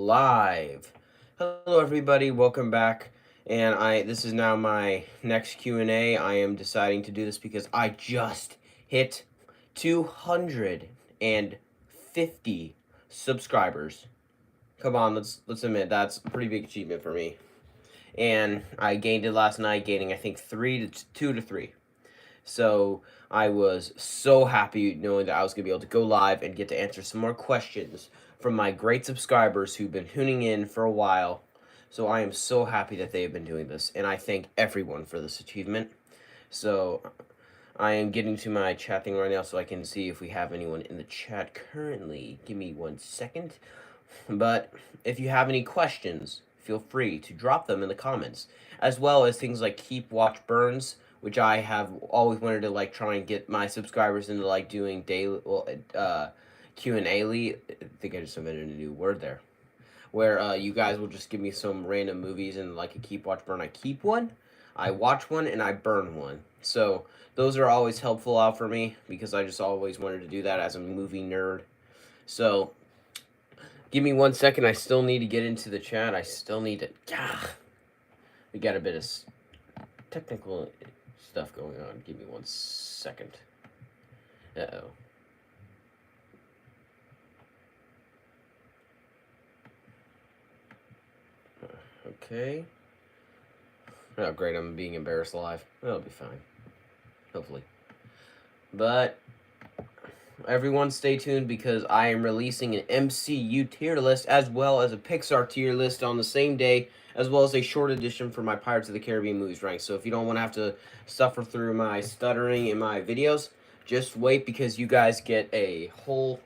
live. Hello everybody, welcome back. And this is now my next Q&A. I am deciding to do this because I just hit 250 subscribers. Come on, let's admit that's a pretty big achievement for me. And I gained it last night, gaining I think 2 to 3. So I was so happy knowing that I was going to be able to go live and get to answer some more questions from my great subscribers who've been tuning in for a while. So I am so happy that they have been doing this, and I thank everyone for this achievement. So I am getting to my chat thing right now so I can see if we have anyone in the chat currently. Give me 1 second. But if you have any questions, feel free to drop them in the comments, as well as things like Keep Watch Burns, which I have always wanted to like try and get my subscribers into like doing daily Q&A. I think I just invented a new word there, where you guys will just give me some random movies and like a Keep Watch Burn. I keep one, I watch one, and I burn one. So those are always helpful out for me because I just always wanted to do that as a movie nerd. So give me 1 second. I still need to get into the chat. I still need to. We got a bit of technical stuff going on. Give me 1 second. Uh-oh. Okay. Oh, great. I'm being embarrassed live. That'll be fine. Hopefully. But everyone stay tuned because I am releasing an MCU tier list as well as a Pixar tier list on the same day, as well as a short edition for my Pirates of the Caribbean movies rank. So if you don't want to have to suffer through my stuttering in my videos, just wait because you guys get a whole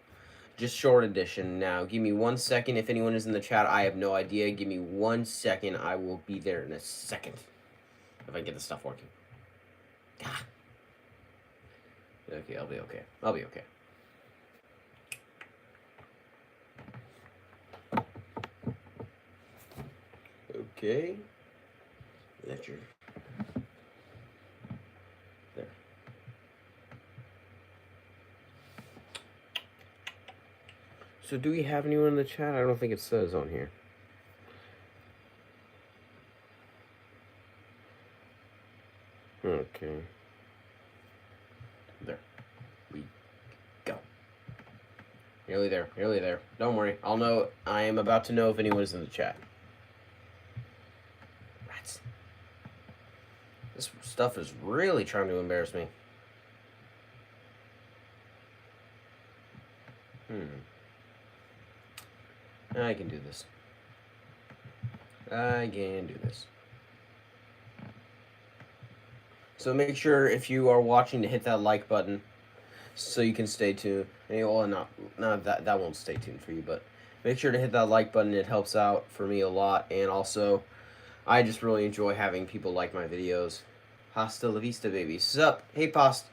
just short edition. Now give me 1 second. If anyone is in the chat, I have no idea. Give me 1 second. I will be there in a second if I get the stuff working. Okay, I'll be okay. I'll be okay. Okay. That's your. There. So do we have anyone in the chat? I don't think it says on here. Okay. There. We go. Nearly there. Nearly there. Don't worry. I'll know. I am about to know if anyone is in the chat. Rats. This stuff is really trying to embarrass me. I can do this. I can do this. So make sure if you are watching to hit that like button so you can stay tuned. Well, not that won't stay tuned for you, but make sure to hit that like button. It helps out for me a lot, and also I just really enjoy having people like my videos. Hasta la vista, baby. Sup? Hey,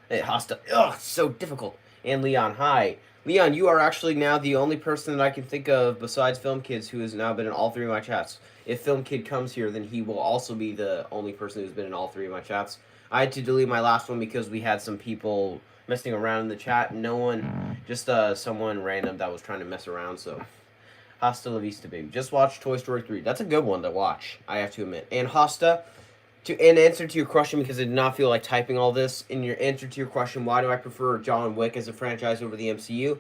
Hey, Hasta. Ugh, so difficult. And Leon, hi. Leon, you are actually now the only person that I can think of besides Film Kids who has now been in all 3 of my chats. If Film Kid comes here, then he will also be the only person who's been in all 3 of my chats. I had to delete my last one because we had some people messing around in the chat. No one, just someone random that was trying to mess around, so Hasta la vista, baby. Just watch Toy Story 3. That's a good one to watch, I have to admit. And Hasta, in answer to your question, because I did not feel like typing all this, in your answer to your question, why do I prefer John Wick as a franchise over the MCU?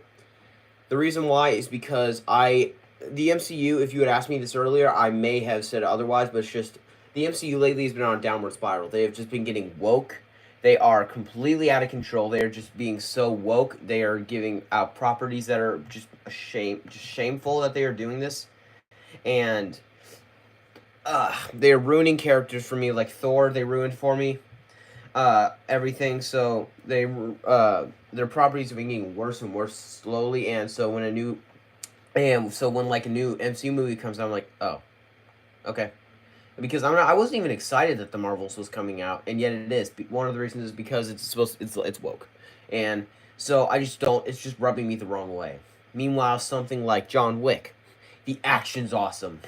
The reason why is because the MCU, if you had asked me this earlier, I may have said otherwise, but it's just, the MCU lately has been on a downward spiral. They have just been getting woke. They are completely out of control. They are just being so woke. They are giving out properties that are just shameful that they are doing this. And they're ruining characters for me, like Thor. They ruined for me everything. So their properties have been getting worse and worse slowly. And so when like a new MCU movie comes out, I'm like, oh, okay. Because I wasn't even excited that the Marvels was coming out, and yet it is. One of the reasons is because it's woke, and so I just don't. It's just rubbing me the wrong way. Meanwhile, something like John Wick, the action's awesome,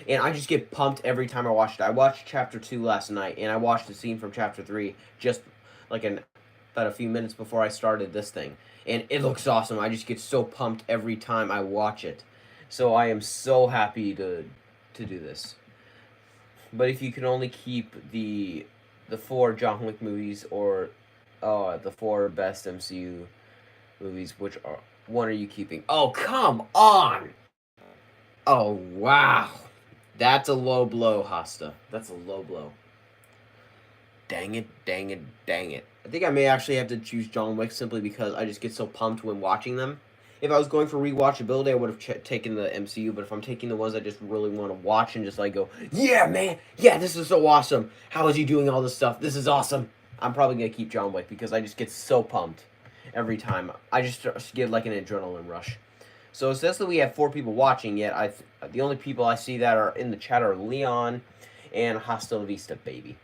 and I just get pumped every time I watch it. I watched Chapter 2 last night, and I watched a scene from Chapter 3 just like about a few minutes before I started this thing, and it looks awesome. I just get so pumped every time I watch it. So I am so happy to do this. But if you can only keep the four John Wick movies or the four best MCU movies, which are one are you keeping? Oh, come on! Oh, wow. That's a low blow, Hasta. That's a low blow. Dang it, dang it, dang it. I think I may actually have to choose John Wick simply because I just get so pumped when watching them. If I was going for rewatchability, I would have taken the MCU. But if I'm taking the ones I just really want to watch and just like go, yeah, man, yeah, this is so awesome. How is he doing all this stuff? This is awesome. I'm probably gonna keep John Wick because I just get so pumped every time. I just get like an adrenaline rush. So it says that we have four people watching. Yet the only people I see that are in the chat are Leon and Hasta La Vista, baby.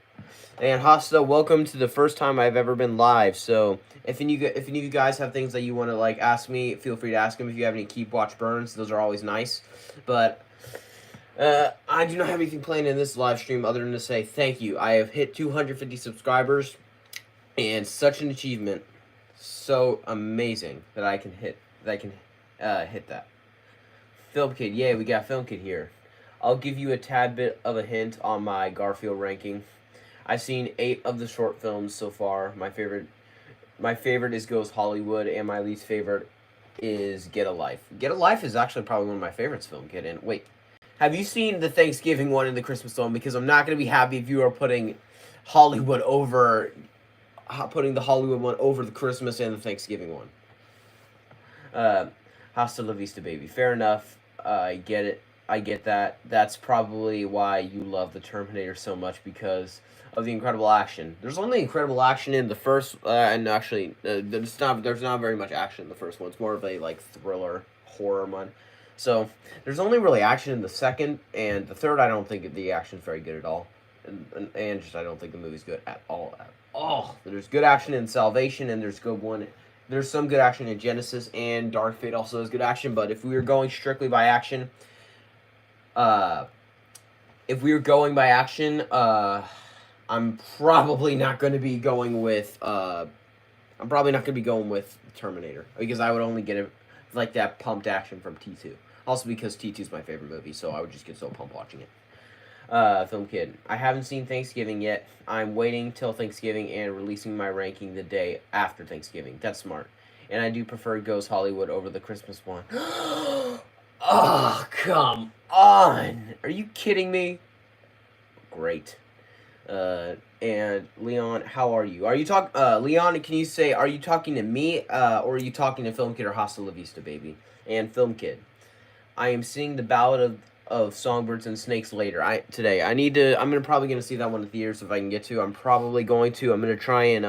And Hasta, welcome to the first time I've ever been live. So if any of you guys have things that you want to like ask me, feel free to ask them. If you have any keep watch burns, those are always nice. But I do not have anything planned in this live stream other than to say thank you. I have hit 250 subscribers, and such an achievement, so amazing that I can hit that. Film Kid, yeah, we got Film Kid here. I'll give you a tad bit of a hint on my Garfield ranking. I've seen 8 of the short films so far. My favorite is Ghost Hollywood, and my least favorite is Get a Life. Get a Life is actually probably one of my favorites. Film Kid. And wait, have you seen the Thanksgiving one and the Christmas one? Because I'm not gonna be happy if you are putting Hollywood over, putting the Hollywood one over the Christmas and the Thanksgiving one. Hasta La Vista, baby. Fair enough. I get it. I get that. That's probably why you love the Terminator so much, because of the incredible action. There's only incredible action in the first, and actually, there's not very much action in the first one. It's more of a like thriller horror one. So there's only really action in the second and the third. I don't think the action's very good at all, and just I don't think the movie's good at all. At all. There's good action in Salvation, and there's some good action in Genesis, and Dark Fate also has good action. But if we were going strictly by action, if we were going by action, I'm probably not going to be going with Terminator, because I would only get like that pumped action from T2. Also because T2 is my favorite movie, so I would just get so pumped watching it. Film Kid, I haven't seen Thanksgiving yet. I'm waiting till Thanksgiving and releasing my ranking the day after Thanksgiving. That's smart. And I do prefer Ghost Hollywood over the Christmas one. Oh, come on! Are you kidding me? Great. And Leon, how are you? Are you Leon? Can you say, are you talking to me, or are you talking to Film Kid or Hasta La Vista, baby? And Film Kid, I am seeing the Ballad of Songbirds and Snakes later. Today. I'm probably gonna see that one in theaters if I can get to. I'm probably going to. I'm gonna try and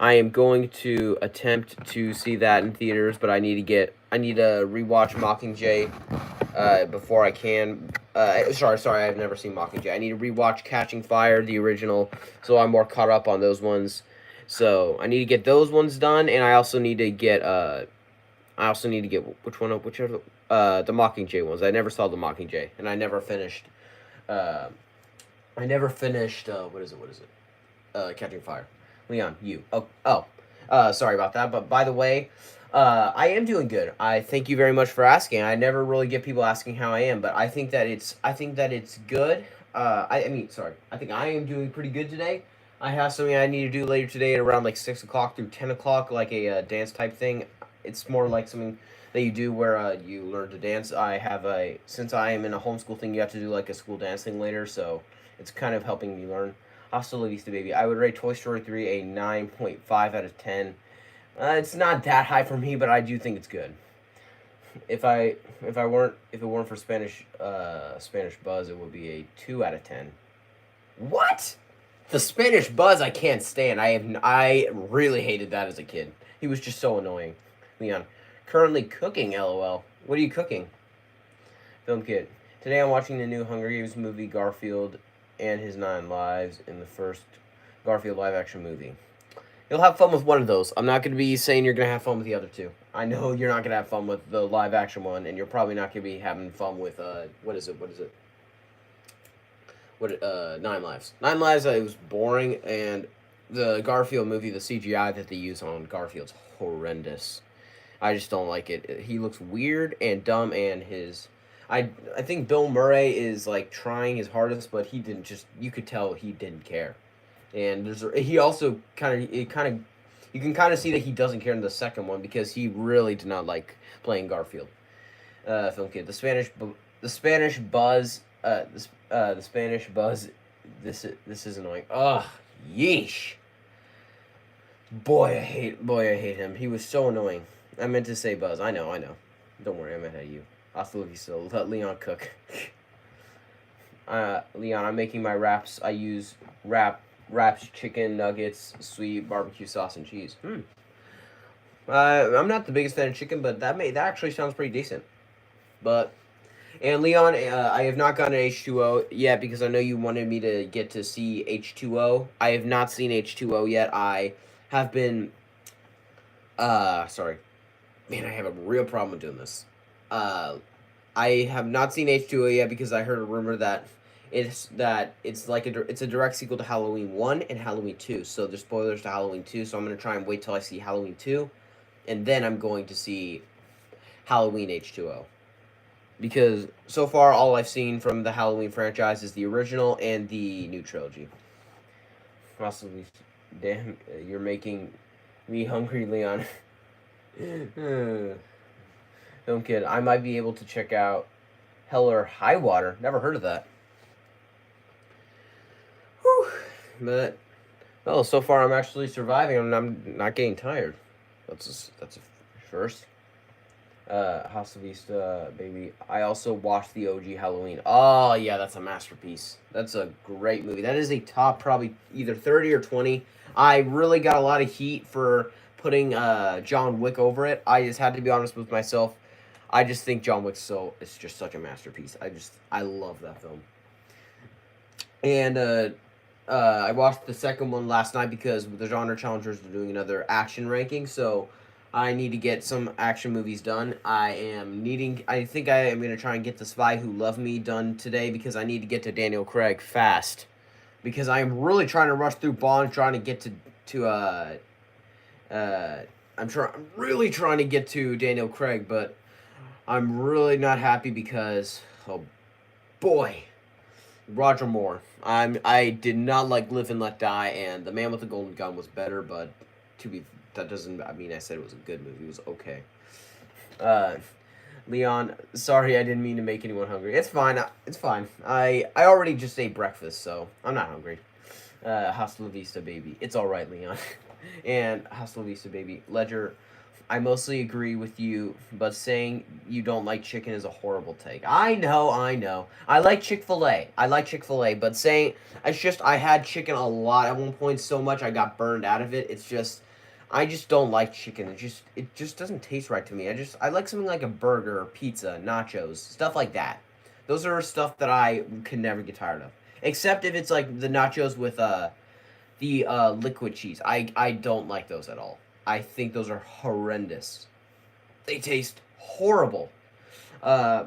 I am going to attempt to see that in theaters, but I need to rewatch Mockingjay before I can. Sorry, I've never seen Mockingjay. I need to rewatch Catching Fire, the original, so I'm more caught up on those ones. So I need to get those ones done, and I also need to get which are the Mockingjay ones. I never saw the Mockingjay, and I never finished. What is it? Catching Fire. Leon, you. Sorry about that. But by the way, I am doing good. I thank you very much for asking. I never really get people asking how I am, but I think that it's good. I think I am doing pretty good today. I have something I need to do later today at around like 6 o'clock through 10 o'clock, like a dance type thing. It's more like something that you do where you learn to dance. Since I am in a homeschool thing, you have to do like a school dance thing later, so it's kind of helping me learn. Hasta La Vista, baby. I would rate Toy Story 3 a 9.5 out of 10. It's not that high for me, but I do think it's good. If it weren't for Spanish Buzz, it would be a 2 out of 10. What? The Spanish Buzz I can't stand. I really hated that as a kid. He was just so annoying. Leon, currently cooking, LOL. What are you cooking? Film Kid. Today I'm watching the new Hunger Games movie, Garfield and His 9 Lives, in the first Garfield live action movie. You'll have fun with one of those. I'm not going to be saying you're going to have fun with the other two. I know you're not going to have fun with the live action one, and you're probably not going to be having fun with, what is it? 9 Lives. 9 Lives, it was boring, and the Garfield movie, the CGI that they use on Garfield's horrendous. I just don't like it. He looks weird and dumb, and I think Bill Murray is like trying his hardest, but he didn't. Just you could tell he didn't care. And he also you can kind of see that he doesn't care in the second one because he really did not like playing Garfield. Film kid, the Spanish Buzz, the Spanish Buzz. This is annoying. Ugh, yeesh. Boy, I hate him. He was so annoying. I meant to say Buzz. I know. Don't worry, I meant at you. Hasta la vista. Let Leon cook. Leon, I'm making my wraps. I use wraps, chicken nuggets, sweet barbecue sauce, and cheese. I'm not the biggest fan of chicken, but that actually sounds pretty decent. But and Leon, I have not gotten H2O yet because I know you wanted me to get to see H2O. I have not seen H2O yet. I have been sorry. Man, I have a real problem with doing this. I have not seen H2O yet because I heard a rumor that it's like it's a direct sequel to Halloween 1 and Halloween 2. So there's spoilers to Halloween 2, so I'm going to try and wait till I see Halloween 2 and then I'm going to see Halloween H2O. Because so far all I've seen from the Halloween franchise is the original and the new trilogy. Possibly, damn, you're making me hungry, Leon. Don't kid. I might be able to check out Hell or High Water. Never heard of that. Whew. But so far I'm actually surviving and I'm not getting tired. That's a first. Hasta Vista, baby. I also watched the OG Halloween. Oh yeah, that's a masterpiece. That's a great movie. That is a top probably either 30 or 20. I really got a lot of heat for putting John Wick over it. I just had to be honest with myself. I just think John Wick it's just such a masterpiece. I love that film. And I watched the second one last night because the genre challengers are doing another action ranking, so I need to get some action movies done. I think I am going to try and get The Spy Who Loved Me done today because I need to get to Daniel Craig fast. Because I am really trying to rush through Bond, trying to get I'm really trying to get to Daniel Craig, but I'm really not happy because, oh boy, Roger Moore. I did not like Live and Let Die, and The Man with the Golden Gun was better, but that doesn't. I mean, I said it was a good movie. It was okay. Leon, sorry, I didn't mean to make anyone hungry. It's fine. It's fine. I already just ate breakfast, so I'm not hungry. Hasta la vista, baby. It's all right, Leon. And hasta la vista, baby. Ledger, I mostly agree with you, but saying you don't like chicken is a horrible take. I know. I like Chick-fil-A, but saying it's just I had chicken a lot at one point so much I got burned out of it. It's just I just don't like chicken. It just doesn't taste right to me. I like something like a burger, pizza, nachos, stuff like that. Those are stuff that I can never get tired of. Except if it's like the nachos with the liquid cheese. I don't like those at all. I think those are horrendous. They taste horrible. Uh,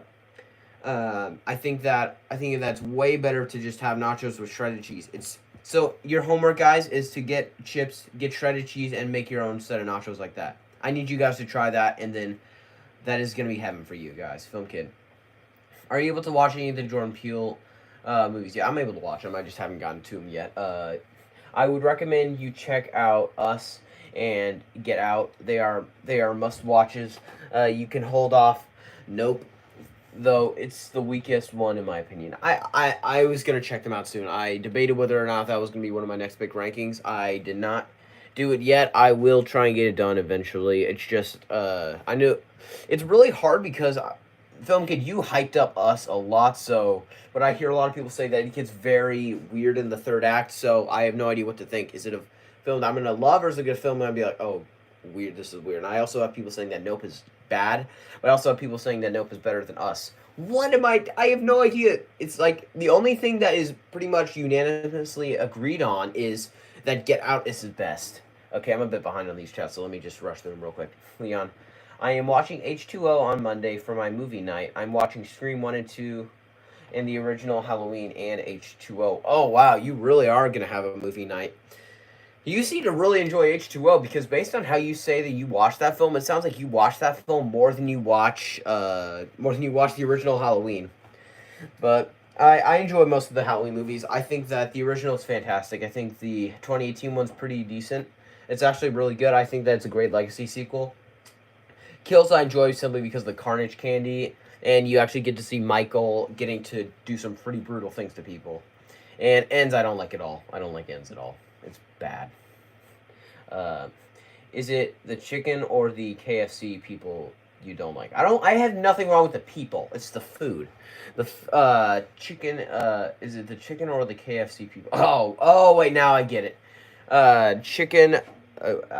I think that's way better to just have nachos with shredded cheese. It's so your homework, guys, is to get chips, get shredded cheese, and make your own set of nachos like that. I need you guys to try that, and then that is gonna be heaven for you guys. Film Kid, are you able to watch any of the Jordan Peele movies? Yeah, I'm able to watch them. I just haven't gotten to them yet. I would recommend you check out Us and Get Out. They are must watches. You can hold off. Nope, though it's the weakest one in my opinion. I was gonna check them out soon. I debated whether or not that was gonna be one of my next big rankings. I did not do it yet. I will try and get it done eventually. It's just I knew it's really hard because Film Kid, you hyped up Us a lot, so but I hear a lot of people say that it gets very weird in the third act, so I have no idea what to think. Is it a film that I'm gonna love, or is it a good film that I'm gonna be like, oh, weird, this is weird? And I also have people saying that Nope is bad, but I also have people saying that Nope is better than Us. What am I have no idea. It's like the only thing that is pretty much unanimously agreed on is that Get Out is his best. Okay, I'm a bit behind on these chats, so let me just rush through them real quick. Leon, I am watching H2O on Monday for my movie night. I'm watching Scream 1 and 2 and the original Halloween and H2O. Oh, wow, you really are going to have a movie night. You seem to really enjoy H2O because based on how you say that you watched that film, it sounds like you watched that film more than you watch the original Halloween. But I enjoy most of the Halloween movies. I think that the original is fantastic. I think the 2018 one's pretty decent. It's actually really good. I think that it's a great legacy sequel. Kills I enjoy simply because of the Carnage candy, and you actually get to see Michael getting to do some pretty brutal things to people. And Ends I don't like at all. I don't like Ends at all. It's bad. Uh, is it the chicken or the KFC people you don't like? I have nothing wrong with the people. It's the food. The chicken. Is it the chicken or the KFC people? Oh wait, now I get it. Chicken.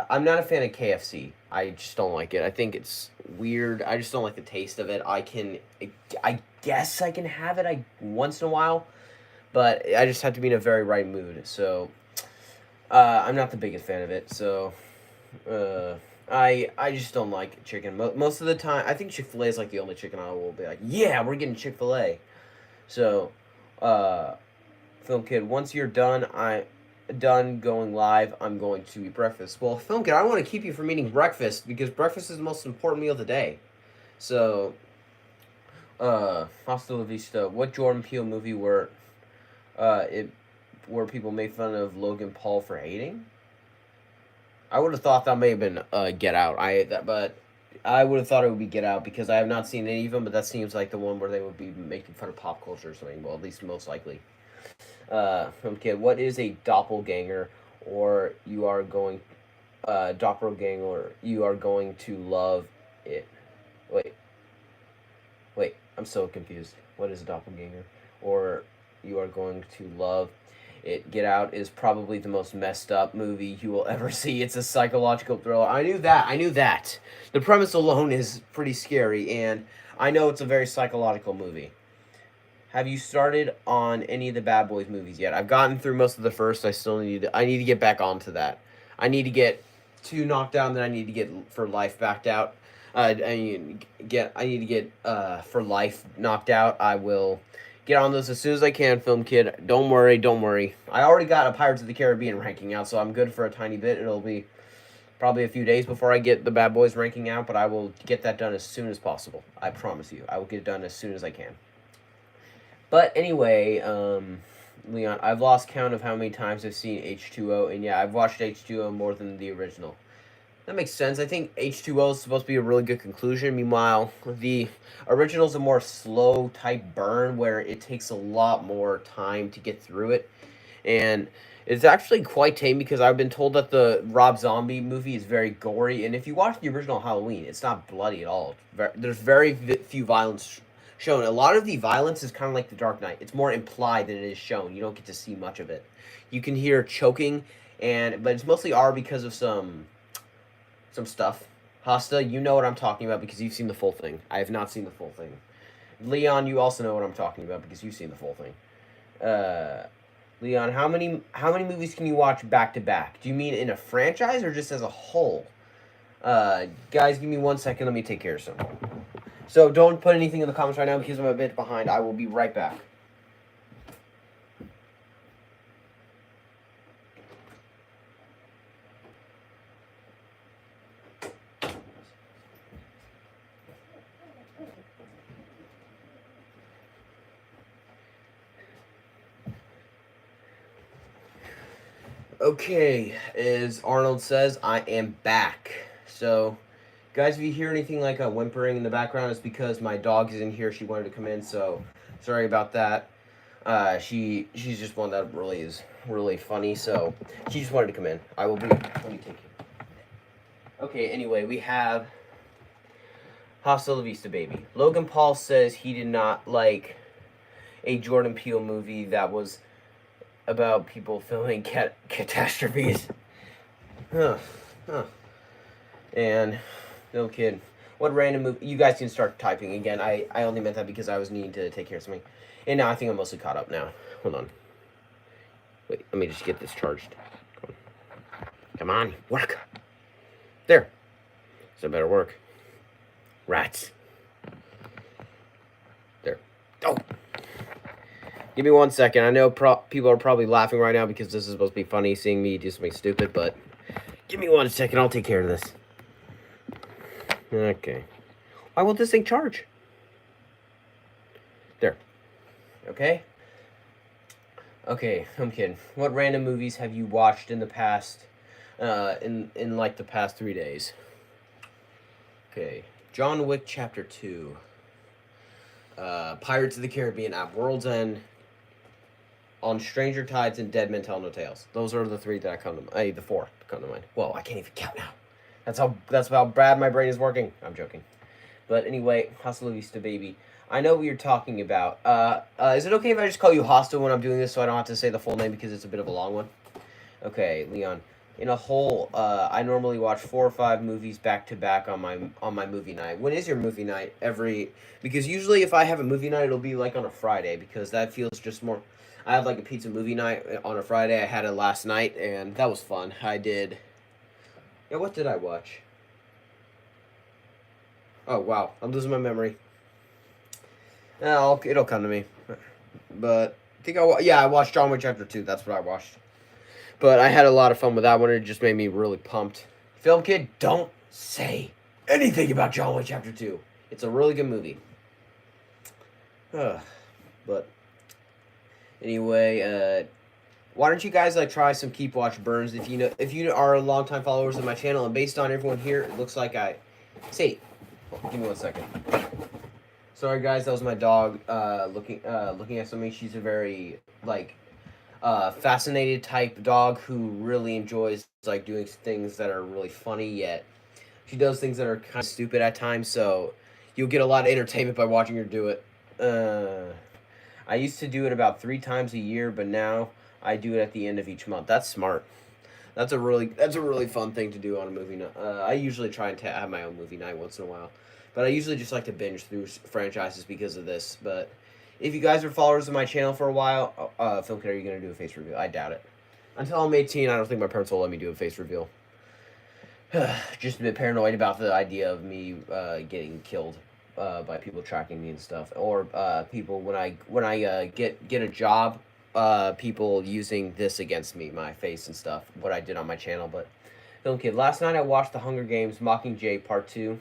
I'm not a fan of KFC. I just don't like it. I think it's weird. I just don't like the taste of it. I guess I can have it once in a while, but I just have to be in a very right mood. So I'm not the biggest fan of it. So uh, I just don't like chicken. Most of the time, I think Chick-fil-A is like the only chicken I will be like, yeah, we're getting Chick-fil-A. So, uh, Film Kid, once you're done going live, I'm going to eat breakfast. Well, Film Kid, I don't want to keep you from eating breakfast because breakfast is the most important meal of the day. So, Hasta la Vista. What Jordan Peele movie it where people made fun of Logan Paul for hating? I would have thought that may have been Get Out. But I would have thought it would be Get Out because I have not seen any of them. But that seems like the one where they would be making fun of pop culture or something. Well, at least most likely. From Kid, what is a doppelganger? Or you are going, doppelganger. You are going to love it. Wait, wait. I'm so confused. What is a doppelganger? Or you are going to love it. Get Out is probably the most messed up movie you will ever see. It's a psychological thriller. I knew that. I knew that. The premise alone is pretty scary, and I know it's a very psychological movie. Have you started on any of the Bad Boys movies yet? I've gotten through most of the first. I need to get back onto that. I need to get two knocked down. Then I need to get For Life backed out. I need to get For Life knocked out. I will get on those as soon as I can, Film Kid. Don't worry, don't worry. I already got a Pirates of the Caribbean ranking out, so I'm good for a tiny bit. It'll be probably a few days before I get the Bad Boys ranking out, but I will get that done as soon as possible. I promise you. I will get it done as soon as I can. But anyway, Leon, I've lost count of how many times I've seen H2O, and yeah, I've watched H2O more than the original. That makes sense. I think H2O is supposed to be a really good conclusion. Meanwhile, the original is a more slow type burn where it takes a lot more time to get through it. And it's actually quite tame because I've been told that the Rob Zombie movie is very gory. And if you watch the original Halloween, it's not bloody at all. There's very few violence shown. A lot of the violence is kind of like the Dark Knight. It's more implied than it is shown. You don't get to see much of it. You can hear choking, but it's mostly R because of some stuff. Hasta, you know what I'm talking about because you've seen the full thing. I have not seen the full thing. Leon, you also know what I'm talking about because you've seen the full thing. Leon, how many movies can you watch back to back? Do you mean in a franchise or just as a whole? Guys, give me 1 second. Let me take care of something. So don't put anything in the comments right now because I'm a bit behind. I will be right back. Okay, as Arnold says, I am back. So, guys, if you hear anything like a whimpering in the background, it's because my dog is in here. She wanted to come in, so sorry about that. She's just one that really is really funny, so she just wanted to come in. Let me take you. Okay, anyway, we have Hasta la Vista, baby. Logan Paul says he did not like a Jordan Peele movie that was about people filming catastrophes. Huh. And no kid. What random movie? You guys can start typing again. I only meant that because I was needing to take care of something. And now I think I'm mostly caught up now. Hold on. Wait, let me just get this charged. Come on, work. There. So better work. Rats. There. Oh. Give me 1 second. I know people are probably laughing right now because this is supposed to be funny, seeing me do something stupid, but give me 1 second. I'll take care of this. Okay. Why won't this thing charge? There. Okay. Okay, I'm kidding. What random movies have you watched in the past, in like the past 3 days? Okay. John Wick Chapter 2. Pirates of the Caribbean at World's End, On Stranger Tides, and Dead Men Tell No Tales. Those are the three that come to mind. The four that come to mind. Well, I can't even count now. That's how bad my brain is working. I'm joking. But anyway, Hasta La Vista Baby. I know what you're talking about. Is it okay if I just call you Hasta when I'm doing this so I don't have to say the full name because it's a bit of a long one? Okay, Leon. In a whole, I normally watch 4 or 5 movies back to back on my movie night. When is your movie night? Because usually if I have a movie night, it'll be like on a Friday because that feels just more. I have like a pizza movie night on a Friday. I had it last night and that was fun. I did. Yeah, what did I watch? Oh wow, I'm losing my memory. It'll come to me. But I think I watched John Wick Chapter 2. That's what I watched. But I had a lot of fun with that one. It just made me really pumped. Film Kid, don't say anything about John Wick Chapter 2. It's a really good movie. But anyway, why don't you guys like try some Keep Watch Burns if you are longtime followers of my channel, and based on everyone here, it looks like give me 1 second. Sorry guys, that was my dog looking at something. She's a very fascinated type dog who really enjoys like doing things that are really funny, yet she does things that are kind of stupid at times, so you'll get a lot of entertainment by watching her do it. I used to do it about 3 times a year, but now I do it at the end of each month. That's smart. That's a really fun thing to do on a movie night. I usually try and have my own movie night once in a while, but I usually just like to binge through franchises because of this. But if you guys are followers of my channel for a while, Film Kid, are you going to do a face reveal? I doubt it. Until I'm 18, I don't think my parents will let me do a face reveal. Just a bit paranoid about the idea of me getting killed by people tracking me and stuff, or people when I get a job, people using this against me, my face and stuff, what I did on my channel. But Film Kid, last night I watched The Hunger Games: Mockingjay Part 2.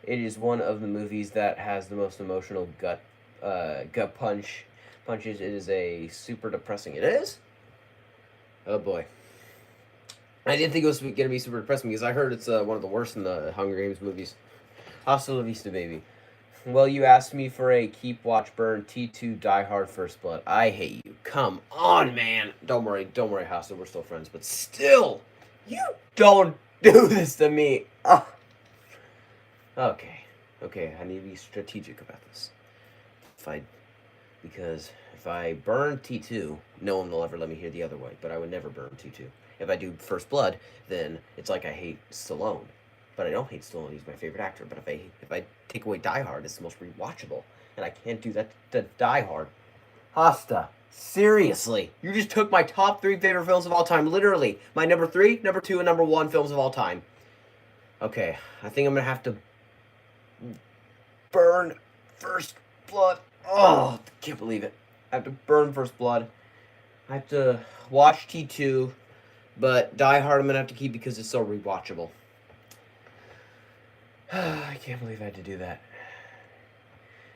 It is one of the movies that has the most emotional gut punches. It is a super depressing. It is? Oh boy. I didn't think it was going to be super depressing because I heard it's one of the worst in the Hunger Games movies. Hasta La Vista Baby. Well, you asked me for a Keep Watch Burn T2 Die Hard First Blood. I hate you. Come on, man. Don't worry, Hasta. We're still friends, but still, you don't do this to me. Ugh. Okay, I need to be strategic about this. Because if I burn T2, no one will ever let me hear the other way, but I would never burn T2. If I do First Blood, then it's like I hate Stallone. But I don't hate Stallone, he's my favorite actor. But if I take away Die Hard, it's the most rewatchable. And I can't do that to Die Hard. Hasta, seriously, you just took my top 3 favorite films of all time, literally. My number 3, number 2, and number 1 films of all time. Okay, I think I'm going to have to burn First Blood. Oh, I can't believe it. I have to burn First Blood. I have to watch T2, but Die Hard I'm going to have to keep because it's so rewatchable. I can't believe I had to do that.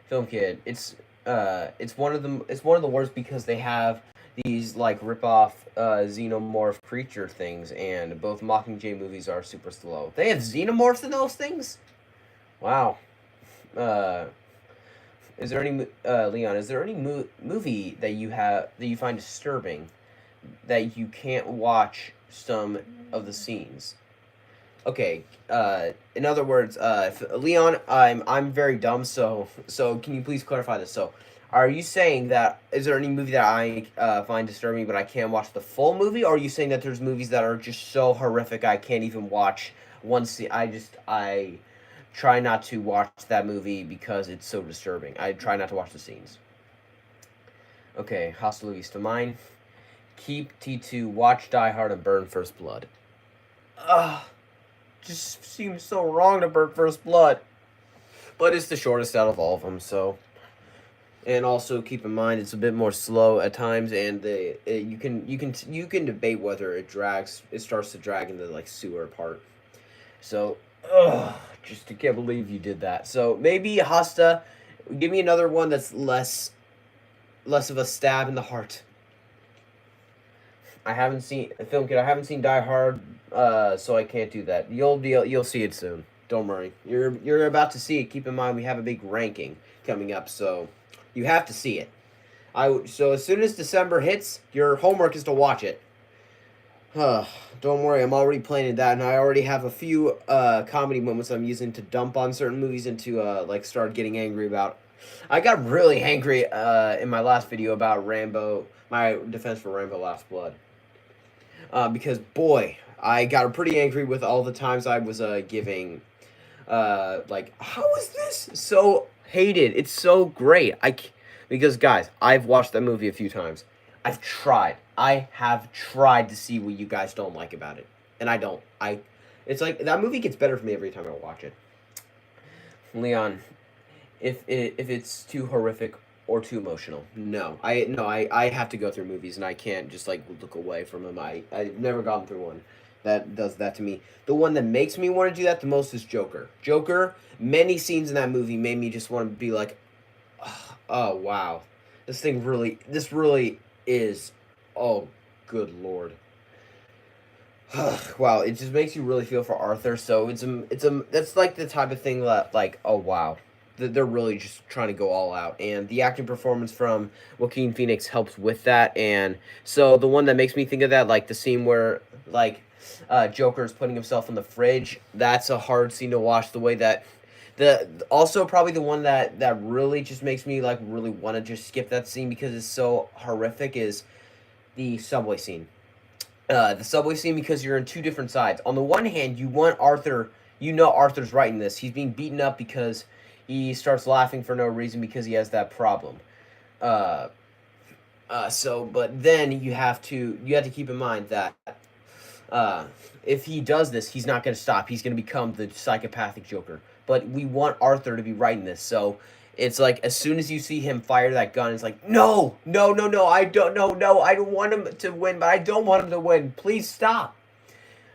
Film Kid, it's one of the worst because they have these like rip-off xenomorph creature things, and both Mockingjay movies are super slow. They have xenomorphs in those things? Wow. Is there any Leon? Is there any movie that you find disturbing that you can't watch some of the scenes? Okay. In other words, Leon, I'm very dumb. So can you please clarify this? So, are you saying that is there any movie that I find disturbing but I can't watch the full movie, or are you saying that there's movies that are just so horrific I can't even watch one scene? I try not to watch that movie because it's so disturbing. I try not to watch the scenes. Okay, Hasta La Vista. Mine. Keep T2, watch Die Hard, and burn First Blood. Ugh. Just seems so wrong to burn First Blood. But it's the shortest out of all of them, so And also keep in mind it's a bit more slow at times, and you can debate whether it starts to drag in the like sewer part. So, ugh, just I can't believe you did that. So maybe Hasta, give me another one that's less of a stab in the heart. I haven't seen a film kid. I haven't seen Die Hard, so I can't do that. You'll see it soon. Don't worry. You're about to see it. Keep in mind we have a big ranking coming up, so you have to see it. So as soon as December hits, your homework is to watch it. Don't worry, I'm already planning that, and I already have a few comedy moments I'm using to dump on certain movies and to like start getting angry about. I got really angry in my last video about Rambo, my defense for Rambo Last Blood, because boy, I got pretty angry with all the times I was giving like how is this so hated? It's so great. Because guys, I've watched that movie a few times. I have tried to see what you guys don't like about it, and I don't. I It's like that movie gets better for me every time I watch it. Leon, if it's too horrific or too emotional, no, I have to go through movies, and I can't just like look away from them. I've never gone through one that does that to me. The one that makes me want to do that the most is Joker. Joker. Many scenes in that movie made me just want to be like, oh wow, this really is, oh good lord. Wow, it just makes you really feel for Arthur. So that's like the type of thing that like, oh wow, they're really just trying to go all out, and the acting performance from Joaquin Phoenix helps with that. And so the one that makes me think of that, like the scene where like Joker's putting himself in the fridge. That's a hard scene to watch. The way that the also probably the one that really just makes me like really want to just skip that scene because it's so horrific is the subway scene. The subway scene, because you're in two different sides. On the one hand, you want Arthur. You know Arthur's right in this. He's being beaten up because he starts laughing for no reason because he has that problem. Uh, but then you have to keep in mind that uh, if he does this, he's not going to stop. He's going to become the psychopathic Joker. But we want Arthur to be right in this. So it's like as soon as you see him fire that gun, it's like, no, no, no, no, I don't, no, I don't want him to win, but I don't want him to win. Please stop.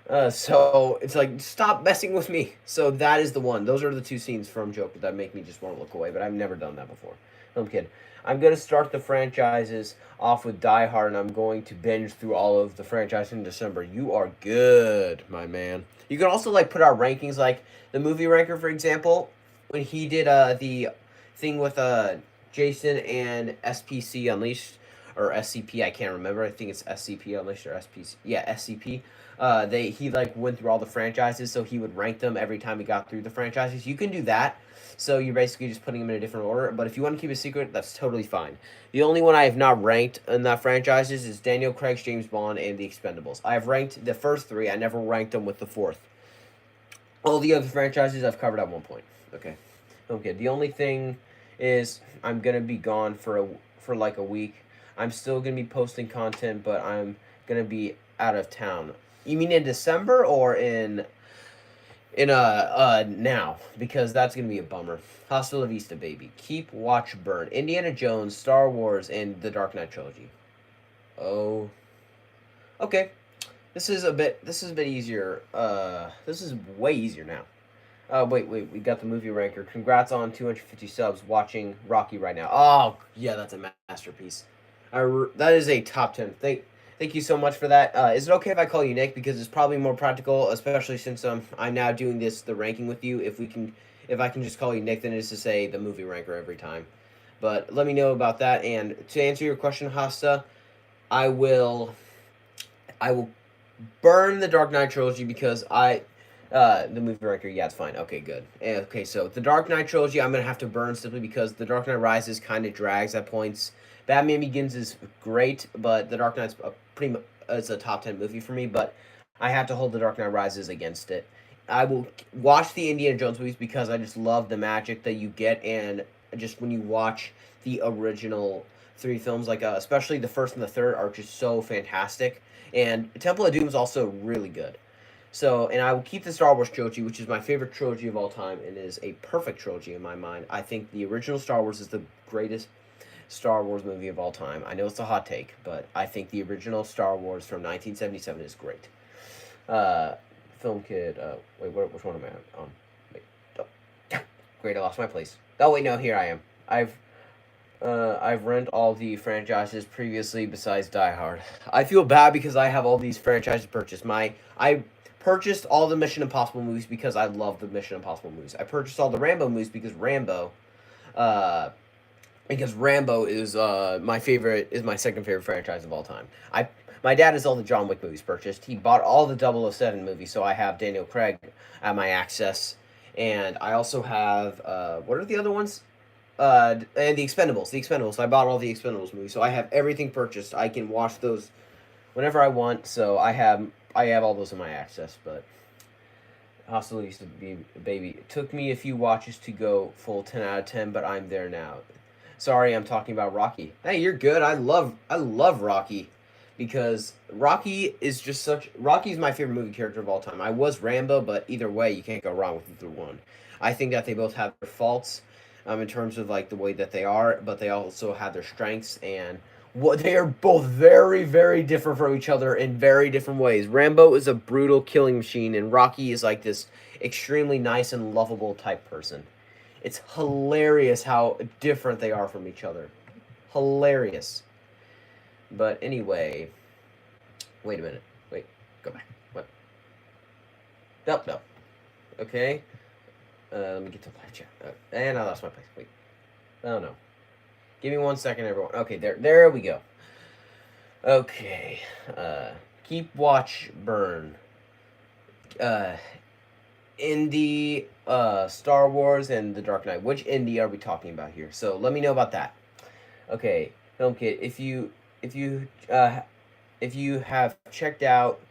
So it's like, stop messing with me. So that is the one. Those are the two scenes from Joker that make me just want to look away. But I've never done that before. No, I'm kidding. I'm gonna start the franchises off with Die Hard, and I'm going to binge through all of the franchise in December. You are good, my man. You can also like put out rankings, like the movie ranker, for example, when he did the thing with Jason and SPC Unleashed or SCP. I can't remember. I think it's SCP Unleashed or SPC. Yeah, SCP. He like went through all the franchises, so he would rank them every time he got through the franchises. You can do that. So you're basically just putting them in a different order. But if you want to keep it secret, that's totally fine. The only one I have not ranked in that franchises is Daniel Craig's James Bond and The Expendables. I have ranked the first three. I never ranked them with the fourth. All the other franchises I've covered at one point. Okay. Okay. The only thing is I'm gonna be gone for like a week. I'm still gonna be posting content, but I'm gonna be out of town. You mean in December or in now? Because that's gonna be a bummer. Hasta la vista, baby. Keep watch burn. Indiana Jones, Star Wars, and the Dark Knight trilogy. Oh, okay. This is a bit easier. This is way easier now. Wait, we got the movie ranker. Congrats on 250 subs watching Rocky right now. Oh, yeah, that's a masterpiece. That is a top 10. Thank you so much for that. Is it okay if I call you Nick, because it's probably more practical, especially since I'm now doing the ranking with you. If I can just call you Nick, then it is to say the movie ranker every time. But let me know about that. And to answer your question, Hasta, I will I will burn the Dark Knight trilogy because the movie director, yeah, it's fine. Okay, good. Okay, so the Dark Knight trilogy, I'm gonna have to burn simply because the Dark Knight Rises kind of drags at points. Batman Begins is great, but the Dark Knight's it's a top 10 movie for me. But I have to hold the Dark Knight Rises against it. I will watch the Indiana Jones movies because I just love the magic that you get, and just when you watch the original three films, like especially the first and the third, are just so fantastic. And Temple of Doom is also really good. So, and I will keep the Star Wars trilogy, which is my favorite trilogy of all time, and is a perfect trilogy in my mind. I think the original Star Wars is the greatest. Star Wars movie of all time. I know it's a hot take, but I think the original Star Wars from 1977 is great. Uh, Film Kid. Wait, which one am I on? Wait, oh, great, I lost my place. Oh wait, no, here I am. I've rent all the franchises previously besides Die Hard. I feel bad because I have all these franchises purchased. I purchased all the Mission Impossible movies because I love the Mission Impossible movies. I purchased all the Rambo movies uh, because Rambo is my second favorite franchise of all time. My dad has all the John Wick movies purchased. He bought all the 007 movies, so I have Daniel Craig at my access, and I also have what are the other ones? And the Expendables. The Expendables. I bought all the Expendables movies, so I have everything purchased. I can watch those whenever I want. So I have all those in my access. But Hostel used to be a baby. It took me a few watches to go full 10 out of 10, but I'm there now. Sorry, I'm talking about Rocky. Hey, you're good. I love Rocky because Rocky's my favorite movie character of all time. I was Rambo, but either way, you can't go wrong with either one. I think that they both have their faults, in terms of like the way that they are, but they also have their strengths and what they are both very, very different from each other in very different ways. Rambo is a brutal killing machine, and Rocky is like this extremely nice and lovable type person. It's hilarious how different they are from each other. Hilarious. But anyway, wait a minute. Wait, go back. What? Nope, no. Okay. Let me get to live chat. And I lost my place. Wait. Oh no. Give me 1 second, everyone. Okay, there we go. Okay. Keep watch burn. Indie, Star Wars, and The Dark Knight. Which indie are we talking about here? So let me know about that. Okay, Film Kit. If you have checked out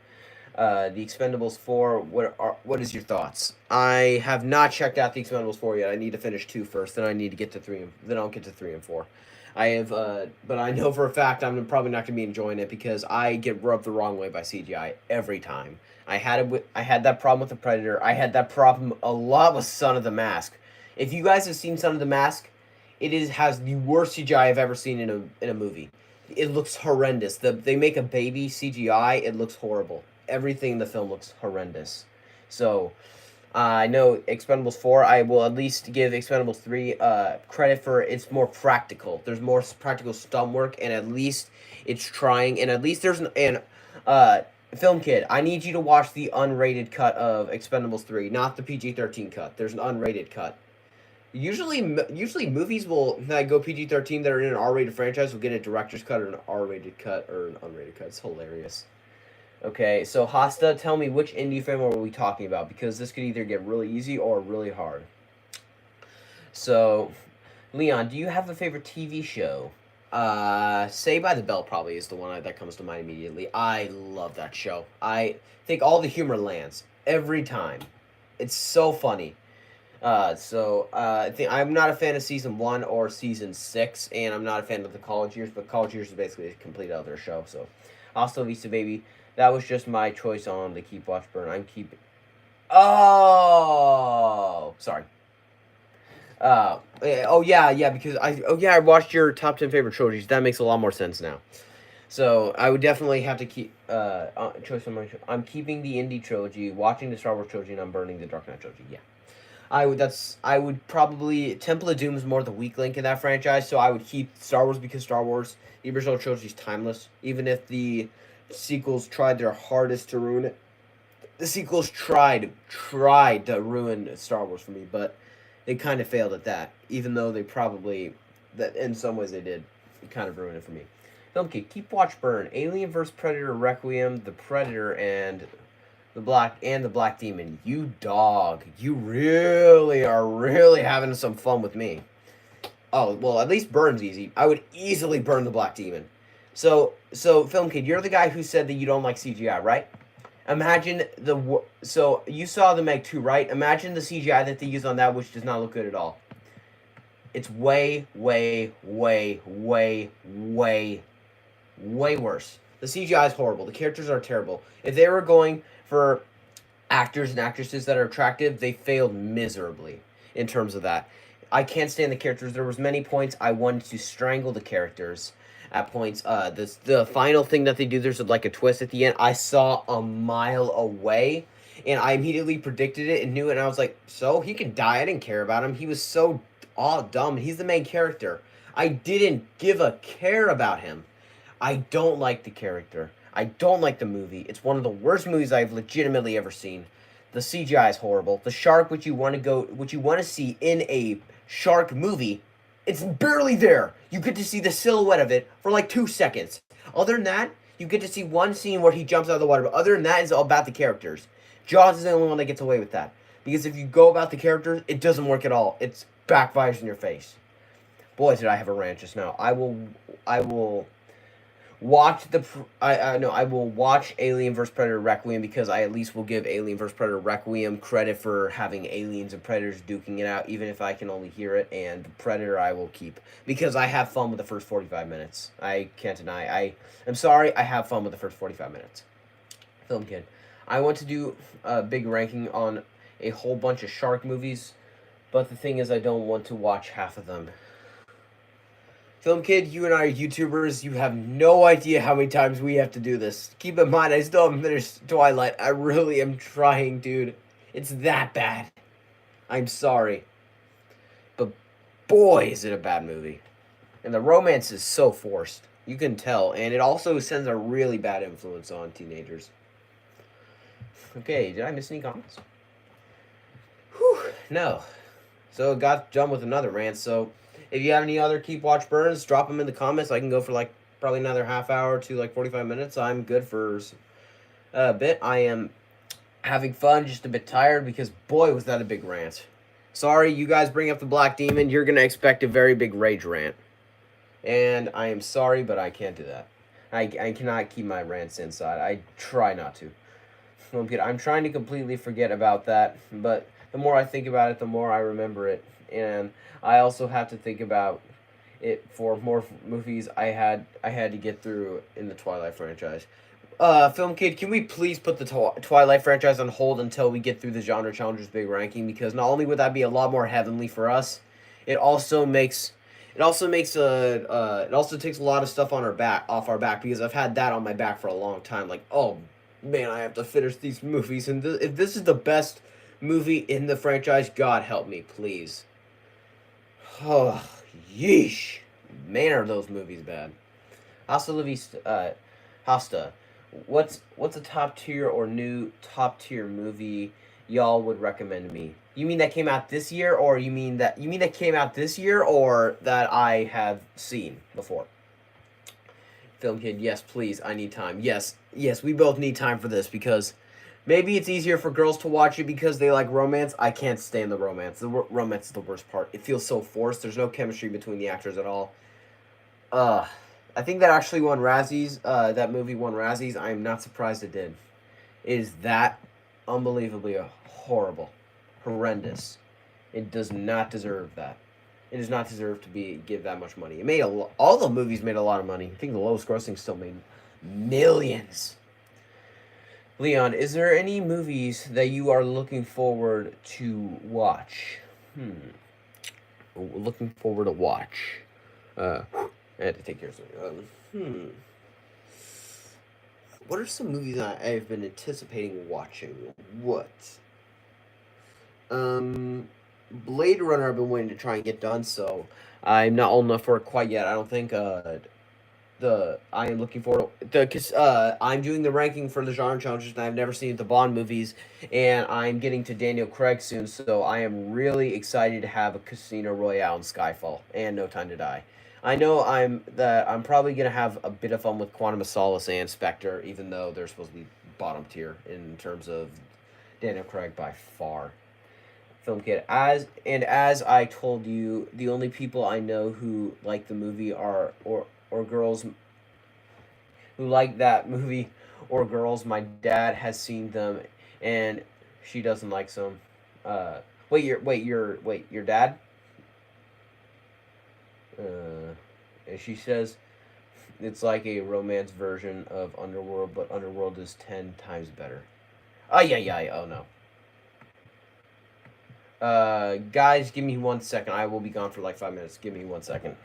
the Expendables 4, what is your thoughts? I have not checked out the Expendables 4 yet. I need to finish 2 first, then I need to get to 3, then I'll get to 3 and 4. I have, but I know for a fact I'm probably not going to be enjoying it because I get rubbed the wrong way by CGI every time. I had that problem with the Predator. I had that problem a lot with Son of the Mask. If you guys have seen Son of the Mask, has the worst CGI I've ever seen in a movie. It looks horrendous. They make a baby CGI. It looks horrible. Everything in the film looks horrendous. So, I know Expendables 4, I will at least give Expendables 3 credit for it's more practical. There's more practical stunt work, and at least it's trying, and at least there's Film Kid, I need you to watch the unrated cut of Expendables 3, not the PG-13 cut. There's an unrated cut. Usually movies will that go PG-13 that are in an R-rated franchise will get a director's cut or an R-rated cut or an unrated cut. It's hilarious. Okay, so Hosta, tell me which indie film are we talking about because this could either get really easy or really hard. So, Leon, do you have a favorite TV show? Saved by the Bell probably is the one that comes to mind immediately. I love that show. I think all the humor lands every time. It's so funny. I think I'm not a fan of season 1 or season 6, and I'm not a fan of the college years. But college years is basically a complete other show. So, Hasta Vista Baby. That was just my choice on the Keep Watch Burn. I'm keeping. Oh, sorry. Yeah, because I watched your top 10 favorite trilogies. That makes a lot more sense now. So I would definitely have to keep choice on my. I'm keeping the Indie trilogy, watching the Star Wars trilogy, and I'm burning the Dark Knight trilogy. Yeah, I would probably Temple of Doom is more the weak link in that franchise. So I would keep Star Wars because Star Wars the original trilogy is timeless. Even if the sequels tried their hardest to ruin it, the sequels tried to ruin Star Wars for me, but they kind of failed at that. Even though they probably that in some ways they did kind of ruin it for me. Okay, keep watch burn. Alien vs Predator Requiem, The Predator, and the Black Demon. You dog. You really are having some fun with me. Oh, well, at least burn's easy. I would easily burn the Black Demon. So Film Kid, you're the guy who said that you don't like CGI, right? Imagine so you saw the Meg 2, right? Imagine the CGI that they use on that, which does not look good at all. It's way, way, way, way, way, way worse. The CGI is horrible. The characters are terrible. If they were going for actors and actresses that are attractive, they failed miserably in terms of that. I can't stand the characters. There was many points I wanted to strangle the characters. At points, the final thing that they do, there's like a twist at the end. I saw a mile away, and I immediately predicted it and knew it. And I was like, so he can die. I didn't care about him. He was so all dumb. He's the main character. I didn't give a care about him. I don't like the character. I don't like the movie. It's one of the worst movies I've legitimately ever seen. The CGI is horrible. The shark, which you want to see in a shark movie, it's barely there. You get to see the silhouette of it for like 2 seconds. Other than that, you get to see one scene where he jumps out of the water. But other than that, it's all about the characters. Jaws is the only one that gets away with that. Because if you go about the characters, it doesn't work at all. It backfires in your face. Boy, did I have a rant just now. I will watch I will watch Alien vs Predator Requiem because I at least will give Alien vs Predator Requiem credit for having aliens and predators duking it out, even if I can only hear it. And Predator I will keep because I have fun with the first 45 minutes. I can't deny. I'm sorry, I have fun with the first 45 minutes. Film Kid, I want to do a big ranking on a whole bunch of shark movies, but the thing is, I don't want to watch half of them. Film Kid, you and I are YouTubers. You have no idea how many times we have to do this. Keep in mind, I still haven't finished Twilight. I really am trying, dude. It's that bad. I'm sorry. But boy, is it a bad movie. And the romance is so forced. You can tell. And it also sends a really bad influence on teenagers. Okay, did I miss any comments? Whew, no. So got done with another rant, so if you have any other Keep Watch Burns, drop them in the comments. I can go for like probably another half hour to like 45 minutes. I'm good for a bit. I am having fun, just a bit tired because boy, was that a big rant. Sorry, you guys bring up the Black Demon. You're going to expect a very big rage rant. And I am sorry, but I can't do that. I cannot keep my rants inside. I try not to. I'm trying to completely forget about that, but the more I think about it, the more I remember it. And I also have to think about it for more movies I had to get through in the Twilight franchise. Film Kid, can we please put the Twilight franchise on hold until we get through the Genre Challengers big ranking? Because not only would that be a lot more heavenly for us, it also takes a lot of stuff off our back because I've had that on my back for a long time. Like, oh man, I have to finish these movies, and if this is the best movie in the franchise, God help me, please. Oh, yeesh. Man, are those movies bad. Hasta la vista, Hasta. What's a top tier or new top tier movie y'all would recommend me? You mean that came out this year, or you mean that came out this year, or that I have seen before? Film Kid, yes, please. I need time. Yes, we both need time for this because maybe it's easier for girls to watch it because they like romance. I can't stand the romance. The romance is the worst part. It feels so forced. There's no chemistry between the actors at all. I think that actually won Razzies. That movie won Razzies. I am not surprised it did. It is that unbelievably horrible, horrendous. It does not deserve that. It does not deserve to give that much money. It made all the movies made a lot of money. I think the lowest grossing still made millions. Leon, is there any movies that you are looking forward to watch? Looking forward to watch. I had to take care of something. What are some movies that I've been anticipating watching? What? Blade Runner I've been waiting to try and get done, so I'm not old enough for it quite yet. I don't think I am looking forward to I'm doing the ranking for the Genre Challengers and I've never seen the Bond movies, and I'm getting to Daniel Craig soon, so I am really excited to have a Casino Royale and Skyfall and No Time to Die. I know I'm probably gonna have a bit of fun with Quantum of Solace and Spectre, even though they're supposed to be bottom tier in terms of Daniel Craig by far. Film Kid, as I told you, the only people I know who like the movie or girls who like that movie or girls. My dad has seen them, and she doesn't like some. Your dad. And she says it's like a romance version of Underworld, but Underworld is 10 times better. Oh yeah. Oh no. Guys, give me 1 second. I will be gone for like 5 minutes. Give me 1 second.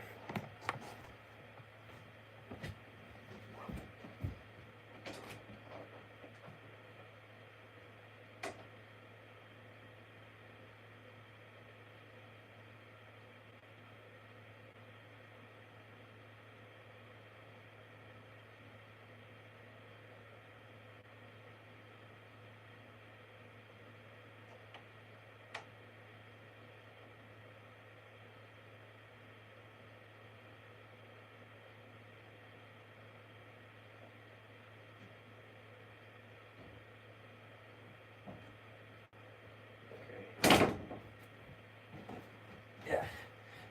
Yeah.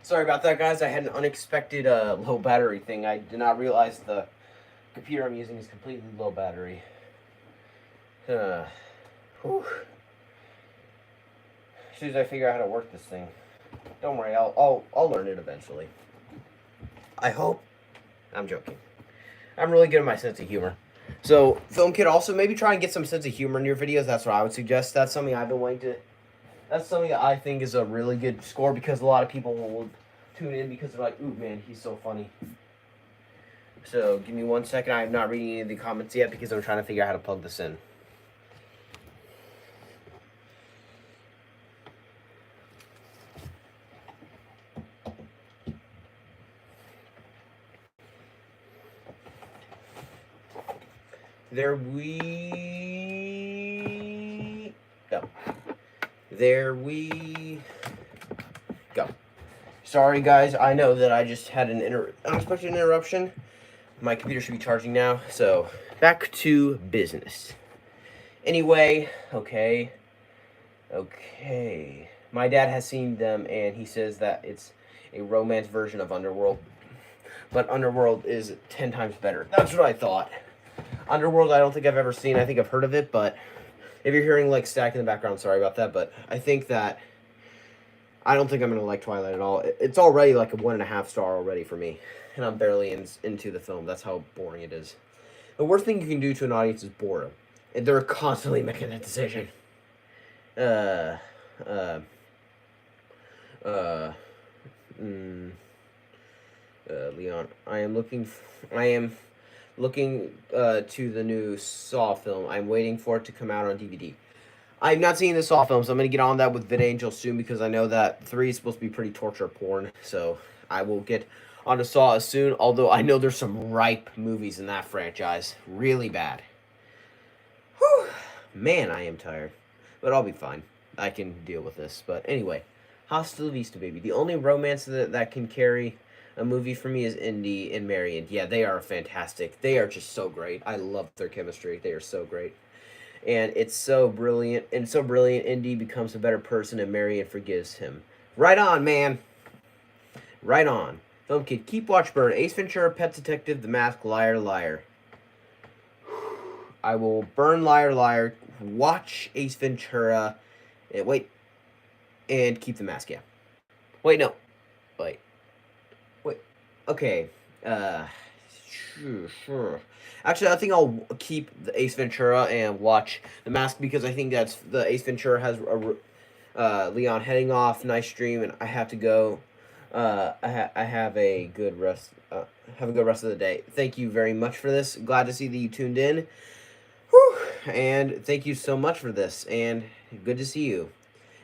Sorry about that, guys. I had an unexpected low battery thing. I did not realize the computer I'm using is completely low battery. Whew. As soon as I figure out how to work this thing, don't worry, I'll learn it eventually. I hope. I'm joking. I'm really good at my sense of humor. So, Film Kid, also maybe try and get some sense of humor in your videos. That's what I would suggest. That's something I've been waiting to. That's something that I think is a really good score because a lot of people will tune in because they're like, "Ooh, man, he's so funny." So, give me 1 second. I'm not reading any of the comments yet because I'm trying to figure out how to plug this in. There we go. There we go. Sorry, guys. I know that I just had an unexpected interruption. My computer should be charging now. So, back to business. Anyway, okay. My dad has seen them, and he says that it's a romance version of Underworld. But Underworld is 10 times better. That's what I thought. Underworld, I don't think I've ever seen. I think I've heard of it, but if you're hearing like static in the background, sorry about that. But I think that I don't think I'm gonna like Twilight at all. It's already like a 1.5 star already for me, and I'm barely into the film. That's how boring it is. The worst thing you can do to an audience is bore them, and they're constantly making that decision. Uh, uh, uh, mm, Leon, I am looking to the new Saw film. I'm waiting for it to come out on DVD. I've not seen the Saw film, so I'm going to get on that with VidAngel soon because I know that 3 is supposed to be pretty torture porn. So I will get onto Saw soon, although I know there's some ripe movies in that franchise. Really bad. Whew. Man, I am tired. But I'll be fine. I can deal with this. But anyway, Hasta Vista, baby. The only romance that can carry a movie for me is Indy and Marion. Yeah, they are fantastic. They are just so great. I love their chemistry. They are so great. And it's so brilliant. And so brilliant, Indy becomes a better person and Marion forgives him. Right on, man. Right on. Film Kid, keep watch burn. Ace Ventura, Pet Detective, The Mask, Liar, Liar. I will burn Liar, Liar, watch Ace Ventura, and wait, and keep The Mask, yeah. Wait, no. Wait. Okay. Sure. Actually, I think I'll keep the Ace Ventura and watch The Mask because I think that's the Ace Ventura has Leon heading off. Nice dream, and I have to go. I have a good rest. Have a good rest of the day. Thank you very much for this. Glad to see that you tuned in. Whew. And thank you so much for this. And good to see you.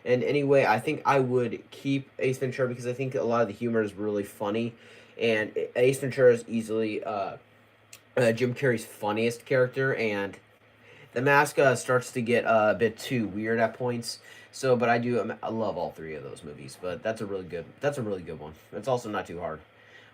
And anyway, I think I would keep Ace Ventura because I think a lot of the humor is really funny. And Ace Ventura is easily Jim Carrey's funniest character. And The Mask starts to get a bit too weird at points. So, but I love all 3 of those movies. But that's a really good one. It's also not too hard.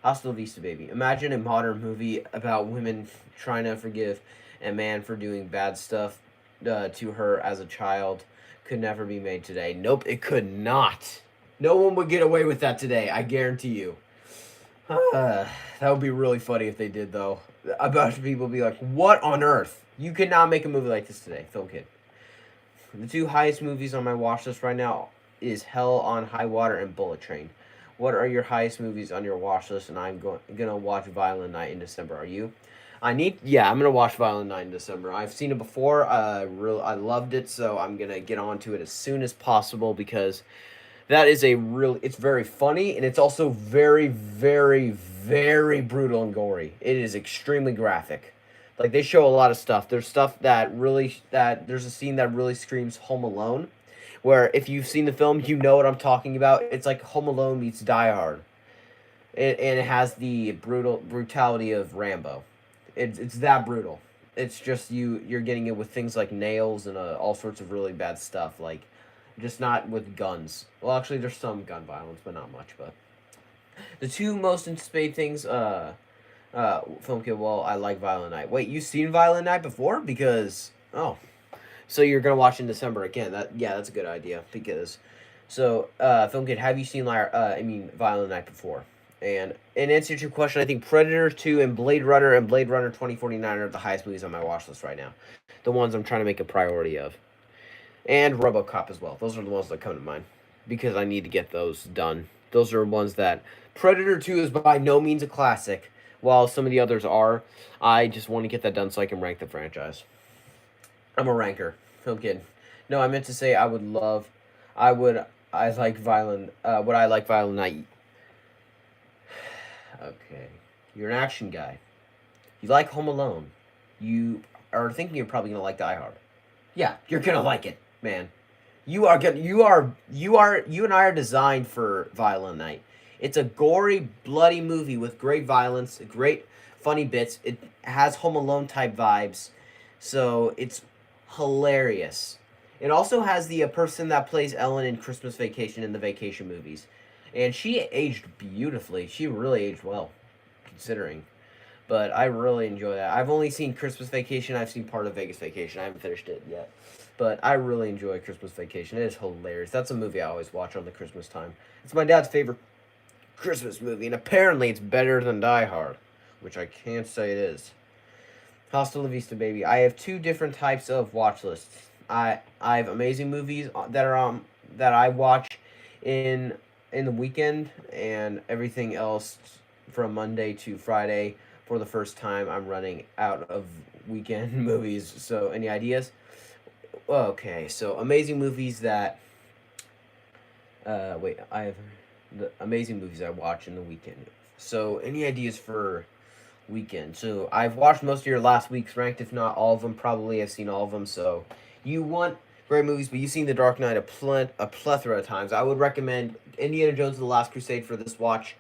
Hasta Vista, baby. Imagine a modern movie about women trying to forgive a man for doing bad stuff to her as a child. Could never be made today. Nope, it could not. No one would get away with that today. I guarantee you. That would be really funny if they did, though. A bunch of people would be like, "What on earth? You cannot make a movie like this today." Film Kid. The 2 highest movies on my watch list right now is Hell on High Water and Bullet Train. What are your highest movies on your watch list? And I'm gonna watch Violent Night in December. Are you? Yeah, I'm gonna watch Violent Night in December. I've seen it before. I loved it, so I'm gonna get onto it as soon as possible because that is it's very funny and it's also very, very, very brutal and gory. It is extremely graphic. Like they show a lot of stuff. There's stuff that there's a scene that really screams Home Alone, where if you've seen the film, you know what I'm talking about. It's like Home Alone meets Die Hard, and it has the brutality of Rambo. It's that brutal. It's just you're getting it with things like nails and all sorts of really bad stuff, like just not with guns. Well, actually, there's some gun violence, but not much. But the two most anticipated things, film kid. Well, I like Violent Night. Wait, you've seen Violent Night before? Because so you're gonna watch in December again? That's a good idea because, film kid, have you seen Violent Night before? And in answer to your question, I think Predator 2 and Blade Runner 2049 are the highest movies on my watch list right now. The ones I'm trying to make a priority of. And RoboCop as well. Those are the ones that come to mind because I need to get those done. Those are ones that Predator 2 is by no means a classic, while some of the others are. I just want to get that done so I can rank the franchise. I'm a ranker. Film kid. No, I meant to say I like Violent what I like Violent Night. Okay. You're an action guy. You like Home Alone. You are thinking you're probably gonna like Die Hard. Yeah, you're gonna like it, man. You are good. You and I are designed for Violent Night. It's a gory, bloody movie with great violence, great funny bits. It has Home Alone type vibes, so it's hilarious. It also has the person that plays Ellen in Christmas Vacation in the Vacation movies, and she aged beautifully. She really aged well, considering. But I really enjoy that. I've only seen Christmas Vacation. I've seen part of Vegas Vacation. I haven't finished it yet. But I really enjoy Christmas Vacation. It is hilarious. That's a movie I always watch on the Christmas time. It's my dad's favorite Christmas movie, and apparently it's better than Die Hard, which I can't say it is. Hasta La Vista, baby. I have two different types of watch lists. I have amazing movies that I watch in in the weekend, and everything else from Monday to Friday. For the first time, I'm running out of weekend movies. So, any ideas? Okay, so amazing movies that. I have the amazing movies I watch in the weekend. So, any ideas for weekend? So, I've watched most of your last week's ranked, if not all of them. Probably I've seen all of them. So, you want great movies, but you've seen The Dark Knight a plethora of times. I would recommend Indiana Jones and the Last Crusade for this watch,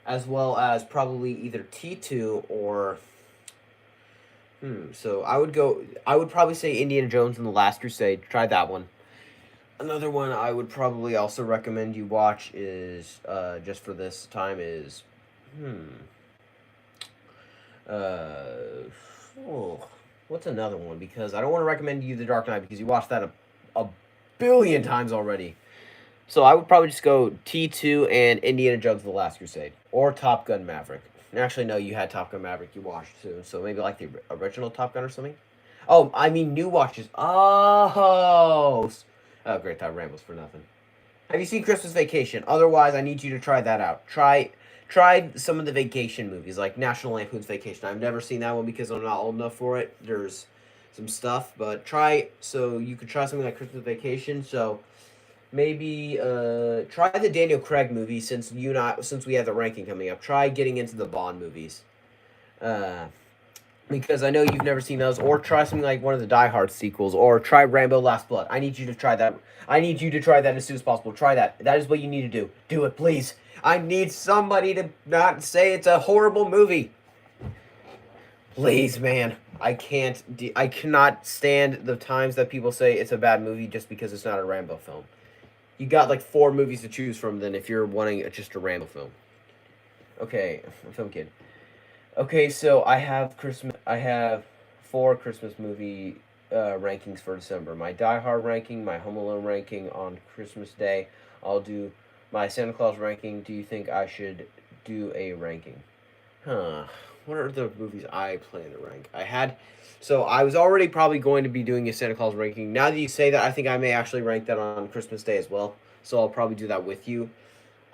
as well as probably either T2 or so I would probably say Indiana Jones and the Last Crusade. Try that one. Another one I would probably also recommend you watch is just for this time is uh oh, what's another one? Because I don't want to recommend you The Dark Knight because you watched that a billion times already. So I would probably just go T2 and Indiana Jones The Last Crusade or Top Gun Maverick. Actually, no, you had Top Gun Maverick you watched too. So maybe like the original Top Gun or something. Oh, I mean new watches. Oh, great. That rambles for nothing. Have you seen Christmas Vacation? Otherwise, I need you to try that out. Try some of the vacation movies like National Lampoon's Vacation. I've never seen that one because I'm not old enough for it. There's some stuff, but you could try something like Christmas Vacation. So maybe try the Daniel Craig movie since we have the ranking coming up. Try getting into the Bond movies. Uh, because I know you've never seen those, or try something like one of the Die Hard sequels, or try Rambo: Last Blood. I need you to try that. I need you to try that as soon as possible. Try that. That is what you need to do. Do it, please. I need somebody to not say it's a horrible movie. Please, man. I cannot stand the times that people say it's a bad movie just because it's not a Rambo film. You got like four movies to choose from then if you're wanting just a Rambo film. Okay, film kid. Okay, so I have four Christmas movie rankings for December. My Die Hard ranking, my Home Alone ranking on Christmas Day. I'll do my Santa Claus ranking. Do you think I should do a ranking? Huh. What are the movies I plan to rank? So I was already probably going to be doing a Santa Claus ranking. Now that you say that, I think I may actually rank that on Christmas Day as well. So I'll probably do that with you.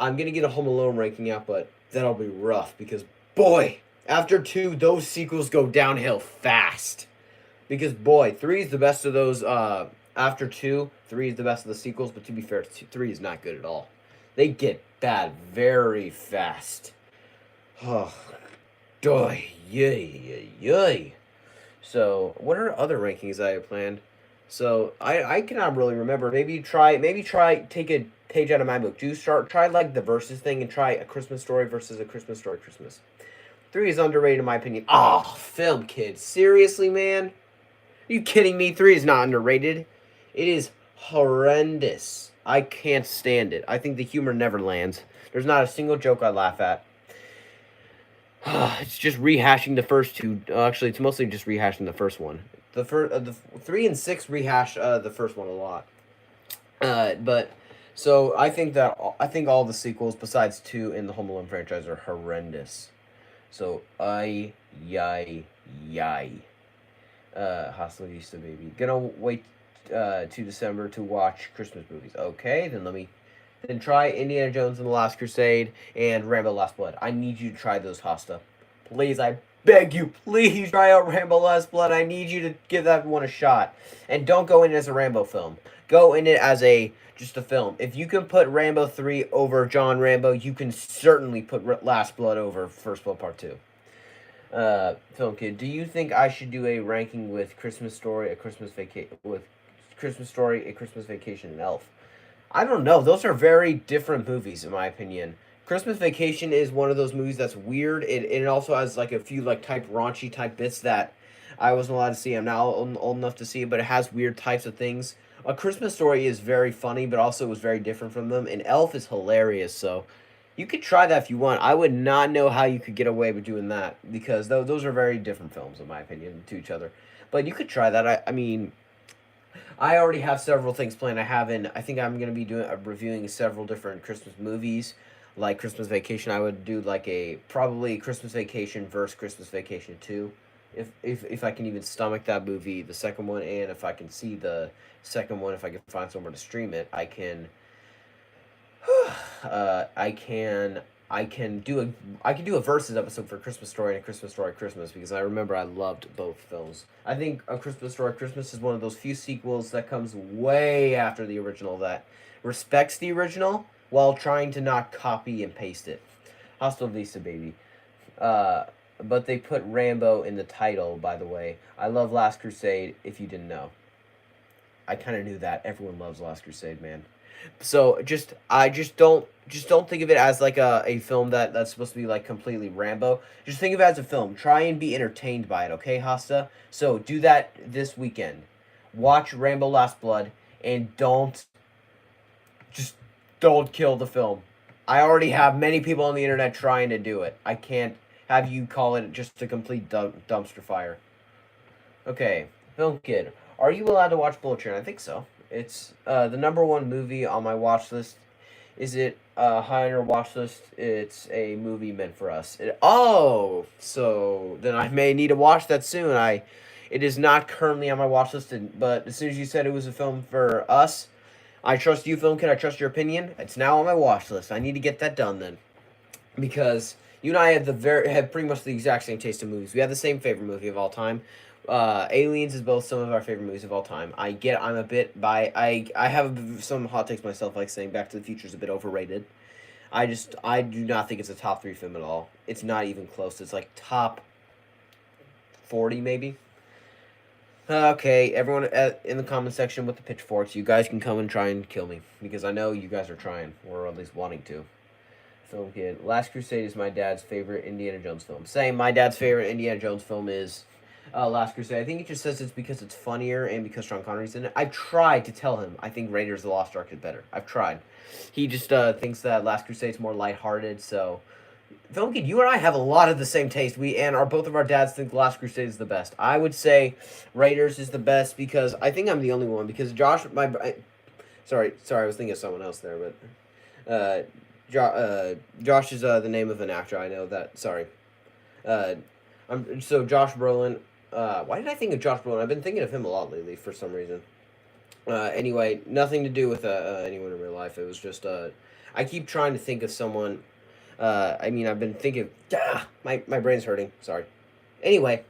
I'm gonna get a Home Alone ranking out, but that'll be rough because boy, after 2, those sequels go downhill fast. Because boy, 3 is the best of those. After 2, 3 is the best of the sequels. But to be fair, 3 is not good at all. They get bad very fast. Oh, doy, yay, yay. So, what are other rankings I have planned? So, I cannot really remember. Take a page out of my book. Try like the versus thing and try A Christmas Story versus A Christmas Story Christmas. 3 is underrated in my opinion. Oh, film kid. Seriously, man? Are you kidding me? 3 is not underrated. It is horrendous. I can't stand it. I think the humor never lands. There's not a single joke I laugh at. It's just rehashing the first 2. Actually, it's mostly just rehashing the first one. The 3 and 6 rehash the first one a lot. But so I think all the sequels besides 2 in the Home Alone franchise are horrendous. So yay. Hostel Vista Baby. Gonna wait to December to watch Christmas movies. Okay, then try Indiana Jones and the Last Crusade and Rambo Last Blood. I need you to try those, Hosta. Please, I beg you, please try out Rambo Last Blood. I need you to give that one a shot. And don't go in it as a Rambo film. Go in it as just a film. If you can put Rambo 3 over John Rambo, you can certainly put Last Blood over First Blood Part 2. Film Kid, do you think I should do a ranking with Christmas Story, A Christmas Vacation, and Elf? I don't know. Those are very different movies, in my opinion. Christmas Vacation is one of those movies that's weird. It also has like a few like raunchy type bits that I wasn't allowed to see. I'm now old enough to see it, but it has weird types of things. A Christmas Story is very funny, but also was very different from them. And Elf is hilarious, so you could try that if you want. I would not know how you could get away with doing that because those are very different films, in my opinion, to each other. But you could try that. I mean, I already have several things planned. I think I'm gonna be reviewing several different Christmas movies, like Christmas Vacation. I would do probably Christmas Vacation versus Christmas Vacation 2, if I can even stomach that movie, the second one, and if I can see the second one, if I can find somewhere to stream it, I can. I can do a versus episode for Christmas Story and A Christmas Story Christmas because I remember I loved both films. I think A Christmas Story Christmas is one of those few sequels that comes way after the original that respects the original while trying to not copy and paste it. Hostel Vista Baby. But they put Rambo in the title, by the way. I love Last Crusade, if you didn't know. I kind of knew that. Everyone loves Last Crusade, man. So I just don't think of it as like a film that's supposed to be like completely Rambo. Just think of it as a film. Try and be entertained by it, okay, Hasta? So do that this weekend. Watch Rambo Last Blood and don't kill the film. I already have many people on the internet trying to do it. I can't have you call it just a complete dumpster fire. Okay, Film Kid. Are you allowed to watch Bullet Train? I think so. It's the number 1 movie on my watch list. Is it high on your watch list? It's a movie meant for us. So then I may need to watch that soon. It is not currently on my watch list, but as soon as you said it was a film for us, I trust you, Film Kid. I trust your opinion. It's now on my watch list. I need to get that done then, because you and I have pretty much the exact same taste in movies. We have the same favorite movie of all time. Aliens is both some of our favorite movies of all time. I have some hot takes myself, like saying Back to the Future is a bit overrated. I do not think it's a top 3 film at all. It's not even close. It's like top 40 maybe. Okay, everyone in the comment section with the pitchforks, you guys can come and try and kill me because I know you guys are trying, or at least wanting to. Film Kid. Last Crusade is my dad's favorite Indiana Jones film. Same. My dad's favorite Indiana Jones film is Last Crusade. I think he just says it's because it's funnier and because Sean Connery's in it. I've tried to tell him I think Raiders of the Lost Ark is better. I've tried. He just thinks that Last Crusade's more lighthearted. So, Film Kid, you and I have a lot of the same taste. Both of our dads think Last Crusade is the best. I would say Raiders is the best because I think I'm the only one because Josh, sorry, I was thinking of someone else there, but Josh is the name of an actor. I know that. Sorry. Josh Brolin. Why did I think of Josh Brolin? I've been thinking of him a lot lately for some reason. Anyway, nothing to do with anyone in real life. It was just I keep trying to think of someone. I mean, I've been thinking. My brain's hurting. Sorry. Anyway,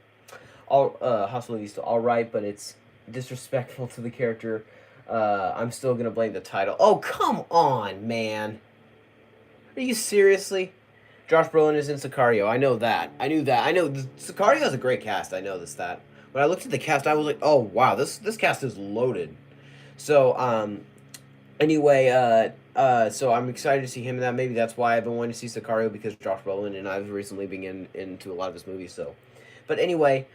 all Hostel Vista, all right, but it's disrespectful to the character. I'm still gonna blame the title. Oh, come on, man. Are you seriously? Josh Brolin is in Sicario. I know that. I knew that. I know Sicario has a great cast. I know this that. When I looked at the cast, I was like, oh wow, this cast is loaded. So anyway, so I'm excited to see him in that. Maybe that's why I've been wanting to see Sicario because Josh Brolin and I've recently been into a lot of his movies. So, but anyway,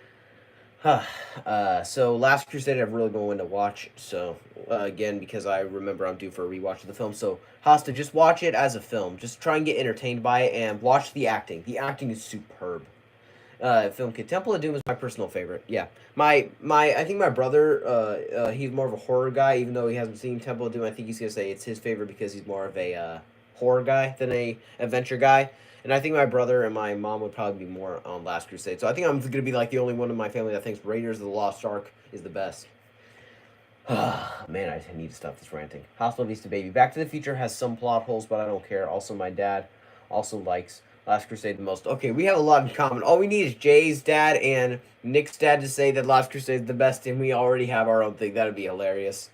so Last Crusade I've really been wanting to watch. So again, because I remember I'm due for a rewatch of the film. So Hosta, just watch it as a film. Just try and get entertained by it and watch the acting. The acting is superb. Film kid. Temple of Doom is my personal favorite. Yeah, my I think my brother he's more of a horror guy. Even though he hasn't seen Temple of Doom, I think he's gonna say it's his favorite because he's more of a horror guy than a adventure guy. And I think my brother and my mom would probably be more on Last Crusade. So I think I'm gonna be like the only one in my family that thinks Raiders of the Lost Ark is the best. Man, I need to stop this ranting. Hostel Vista Baby. Back to the Future has some plot holes, but I don't care. Also, my dad also likes Last Crusade the most. Okay, we have a lot in common. All we need is Jay's dad and Nick's dad to say that Last Crusade is the best, and we already have our own thing. That'd be hilarious.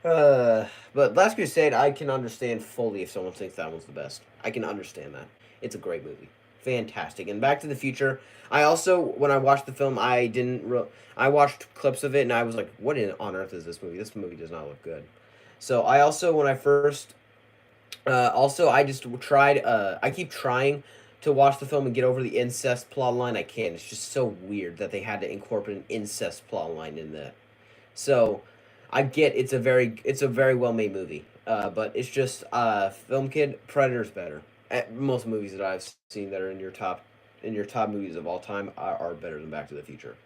But Last Crusade, I can understand fully if someone thinks that one's the best. I can understand that. It's a great movie. Fantastic. And Back to the Future, I also, when I watched the film, I didn't. I watched clips of it, and I was like, what on earth is this movie? This movie does not look good. So I also, when I first. Also, I just tried. I keep trying to watch the film and get over the incest plot line. I can't. It's just so weird that they had to incorporate an incest plot line in that. So, I get it's a very well made movie. But it's just film kid Predator's better. Most movies that I've seen that are in your top movies of all time are better than Back to the Future.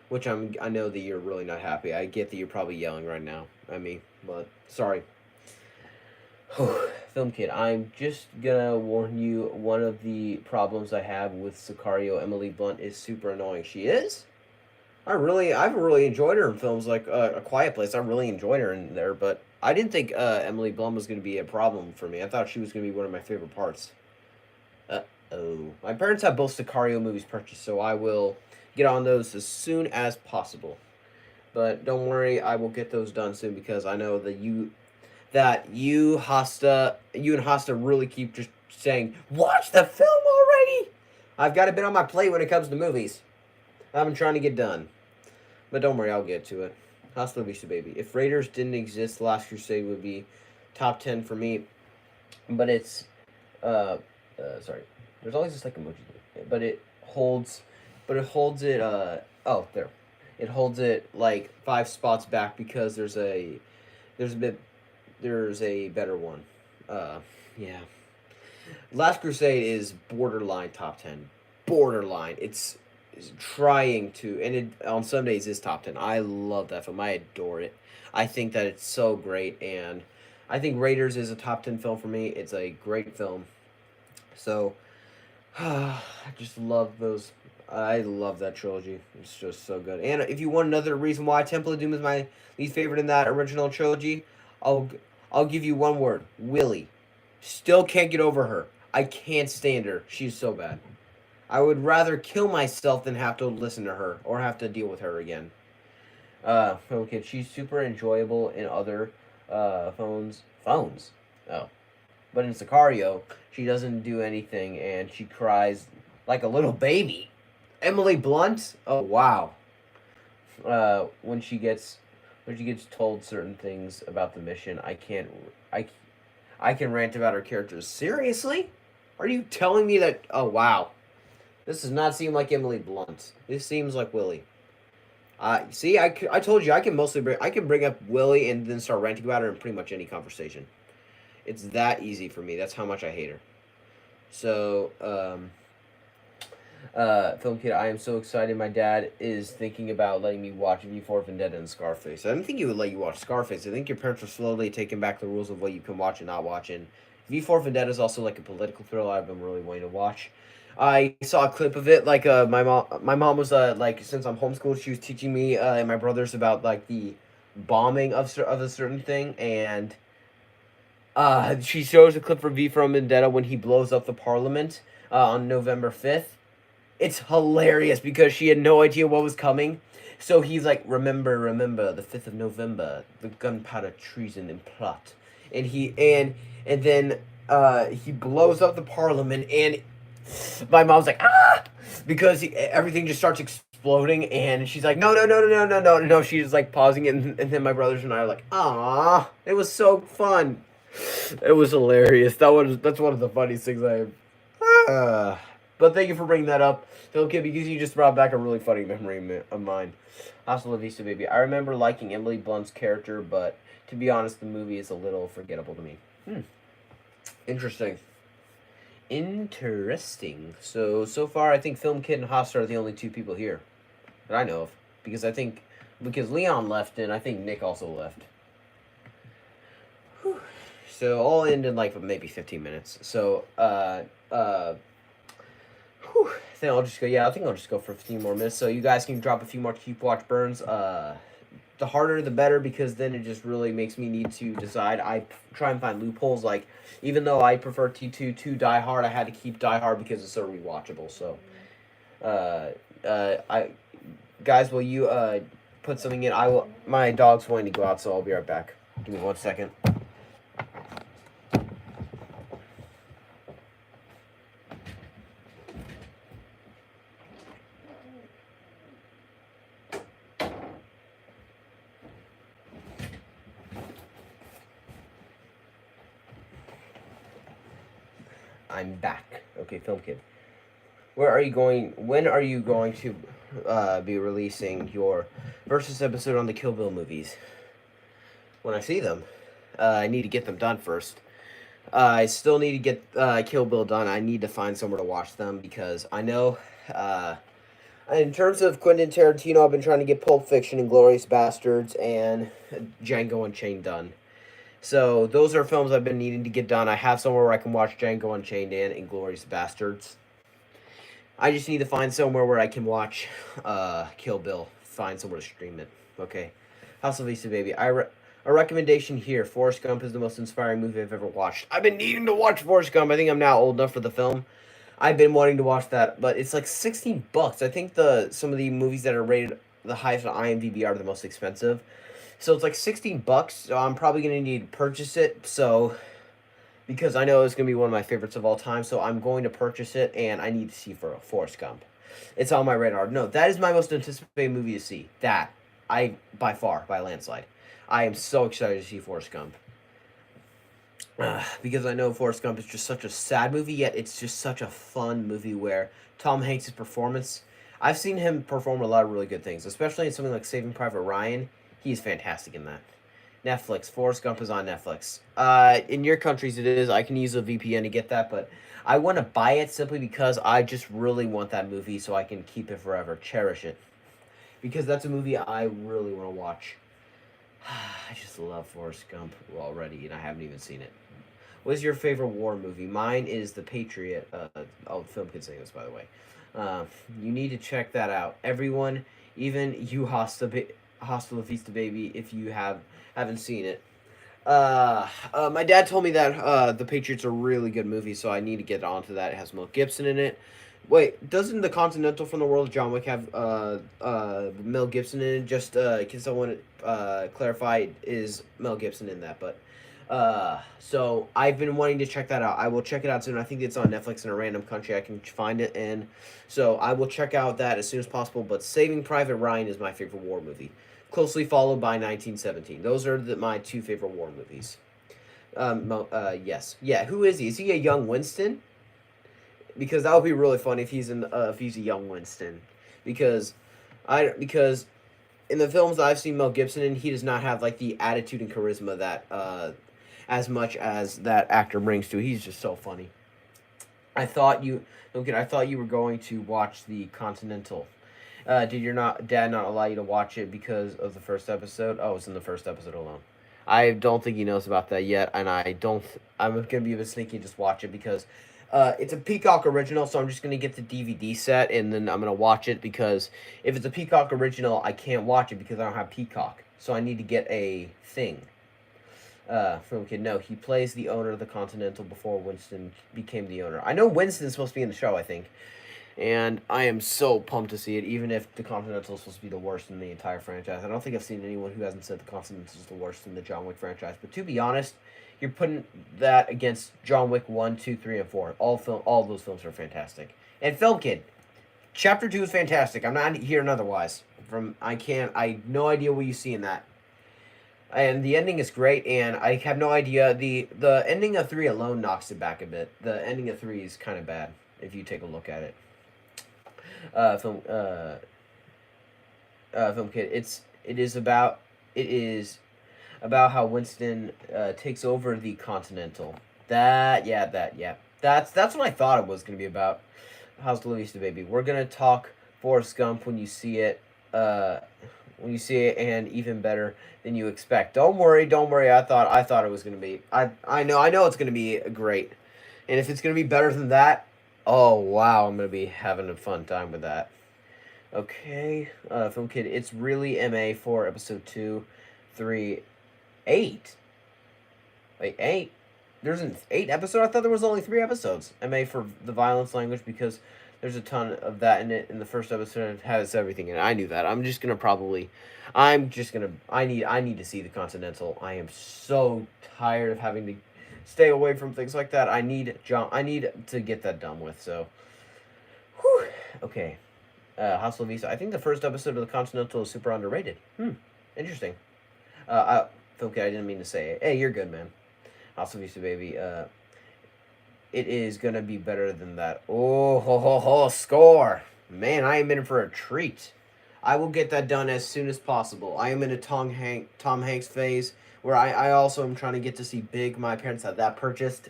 Which I know that you're really not happy. I get that you're probably yelling right now at me, but sorry. Film kid, I'm just gonna warn you. One of the problems I have with Sicario, Emily Blunt, is super annoying. She is. I've really enjoyed her in films like A Quiet Place. I really enjoyed her in there, but I didn't think Emily Blunt was gonna be a problem for me. I thought she was gonna be one of my favorite parts. Oh, my parents have both Sicario movies purchased, so I will get on those as soon as possible. But don't worry, I will get those done soon because I know you and Hosta really keep just saying, watch the film already! I've got a bit on my plate when it comes to movies. I've been trying to get done. But don't worry, I'll get to it. Hasta la vista, baby. If Raiders didn't exist, Last Crusade would be top 10 for me. But it's, sorry. There's always this like emoji, but it holds it, oh, there. It holds it like 5 spots back because there's a bit there's a better one. Yeah. Last Crusade is borderline top 10. Borderline. It's trying to, and it on some days is top 10. I love that film. I adore it. I think that it's so great, and I think Raiders is a top 10 film for me. It's a great film. So, I just love those. I love that trilogy. It's just so good. And if you want another reason why Temple of Doom is my least favorite in that original trilogy, I'll I'll give you one word. Willie. Still can't get over her. I can't stand her. She's so bad. I would rather kill myself than have to listen to her or have to deal with her again. Okay, she's super enjoyable in other phones. Oh. But in Sicario, she doesn't do anything and she cries like a little baby. Emily Blunt? Oh wow. When she gets told certain things about the mission, I I can rant about her characters. Seriously? Are you telling me that? Oh wow. This does not seem like Emily Blunt. This seems like Willie. See, I told you I can bring up Willie and then start ranting about her in pretty much any conversation. It's that easy for me. That's how much I hate her. So, Film Kid, I am so excited. My dad is thinking about letting me watch V for Vendetta and Scarface. I didn't think he would let you watch Scarface. I think your parents are slowly taking back the rules of what you can watch and not watch. And V for Vendetta is also like a political thriller I've been really wanting to watch. I saw a clip of it. Like my mom was like since I'm homeschooled, she was teaching me and my brothers about like the bombing of a certain thing, and She shows a clip from V from Vendetta when he blows up the Parliament on November 5th. It's hilarious because she had no idea what was coming. So he's like, remember, the 5th of November, the gunpowder treason and plot. And then he blows up the Parliament, and my mom's like, ah! Because everything just starts exploding, and she's like, no. She's like pausing it, and then my brothers and I are like, ah, it was so fun. It was hilarious. That's one of the funniest things I have. But thank you for bringing that up, Phil Kid, because you just brought back a really funny memory of mine. Hasta la vista, baby. I remember liking Emily Blunt's character, but to be honest, the movie is a little forgettable to me. Interesting. Interesting. So far, I think Film Kid and Hosta are the only two people here that I know of, because Leon left, and I think Nick also left. Whew. So I'll end in like maybe 15 minutes. So then I'll just go. Yeah, I think I'll just go for 15 more minutes. So you guys can drop a few more Keep Watch Burns. The harder the better, because then it just really makes me need to decide. I try and find loopholes. Like, even though I prefer T2 to Die Hard, I had to keep Die Hard because it's so rewatchable. So, I guys, will you put something in? I will. My dog's wanting to go out, so I'll be right back. Give me 1 second. I'm back. Okay, Film Kid. When are you going to be releasing your versus episode on the Kill Bill movies? When I see them. I need to get them done first. I still need to get Kill Bill done. I need to find somewhere to watch them, because I know, in terms of Quentin Tarantino, I've been trying to get Pulp Fiction and Glorious Bastards and Django Unchained done. So those are films I've been needing to get done. I have somewhere where I can watch Django Unchained and Inglourious Bastards. I just need to find somewhere where I can watch Kill Bill. Find somewhere to stream it. Okay. House of Vista, baby. A recommendation here. Forrest Gump is the most inspiring movie I've ever watched. I've been needing to watch Forrest Gump. I think I'm now old enough for the film. I've been wanting to watch that, but it's like $16. I think some of the movies that are rated the highest on IMDb are the most expensive. So it's like $16. So I'm probably gonna need to purchase it. So because I know it's gonna be one of my favorites of all time, so I'm going to purchase it, and I need to see for Forrest Gump. It's on my radar. No, that is my most anticipated movie to see. That by far, by a landslide. I am so excited to see Forrest Gump. Because I know Forrest Gump is just such a sad movie, yet it's just such a fun movie where Tom Hanks' performance. I've seen him perform a lot of really good things, especially in something like Saving Private Ryan. He's fantastic in that. Netflix. Forrest Gump is on Netflix. In your countries it is. I can use a VPN to get that, but I want to buy it simply because I just really want that movie so I can keep it forever, cherish it. Because that's a movie I really want to watch. I just love Forrest Gump already, and I haven't even seen it. What's your favorite war movie? Mine is The Patriot. Film can say this, by the way. You need to check that out. Everyone, even you, Hasta La Vista, baby, if you haven't seen it. My dad told me that The Patriot's a really good movie, so I need to get onto that. It has Mel Gibson in it. Wait, doesn't The Continental from the World of John Wick have Mel Gibson in it? Just can someone clarify, is Mel Gibson in that? But so I've been wanting to check that out. I will check it out soon. I think it's on Netflix in a random country I can find it in. So I will check out that as soon as possible. But Saving Private Ryan is my favorite war movie, closely followed by 1917. Those are my two favorite war movies. Yes. Yeah, who is he? Is he a young Winston? Because that would be really funny if he's a young Winston. Because in the films that I've seen Mel Gibson in, he does not have like the attitude and charisma that as much as that actor brings to it. He's just so funny. I thought you were going to watch The Continental. Did your dad not allow you to watch it because of the first episode? Oh, it's in the first episode alone. I don't think he knows about that yet, and I'm gonna be a bit sneaky and just watch it because it's a Peacock original, so I'm just gonna get the DVD set and then I'm gonna watch it, because if it's a Peacock original, I can't watch it because I don't have Peacock, so I need to get a thing. Film Kid. No, he plays the owner of the Continental before Winston became the owner. I know Winston's supposed to be in the show, I think, and I am so pumped to see it. Even if the Continental is supposed to be the worst in the entire franchise, I don't think I've seen anyone who hasn't said the Continental is the worst in the John Wick franchise. But to be honest, you're putting that against John Wick 1, 2, 3, and 4. All of those films are fantastic. And Film Kid, Chapter 2 is fantastic. I'm not hearing otherwise. I have no idea what you see in that. And the ending is great, and I have no idea. The ending of 3 alone knocks it back a bit. The ending of 3 is kind of bad if you take a look at it. Film Film Kid. It is about how Winston takes over the Continental. That's what I thought it was gonna be about. How's La Vista Baby? We're gonna talk Forrest Gump when you see it. And even better than you expect. Don't worry. I thought it was gonna be. I know it's gonna be great, and if it's gonna be better than that, oh wow, I'm gonna be having a fun time with that. Okay, Film Kid. It's really MA for episode 2, 3, 8. Wait, 8? There's an 8 episode? I thought there was only 3 episodes. MA for the violence language because there's a ton of that in it. In the first episode, it has everything in it. I knew that. I need to see the Continental. I am so tired of having to stay away from things like that. I need to get that done with, so. Whew. Okay. Hostel Visa. I think the first episode of the Continental is super underrated. Interesting. Okay, I didn't mean to say it. Hey, you're good, man. Hostel Vista, baby. It is gonna be better than that. Oh, score! Man, I am in for a treat. I will get that done as soon as possible. I am in a Tom Hanks phase where I also am trying to get to see Big. My parents had that purchased.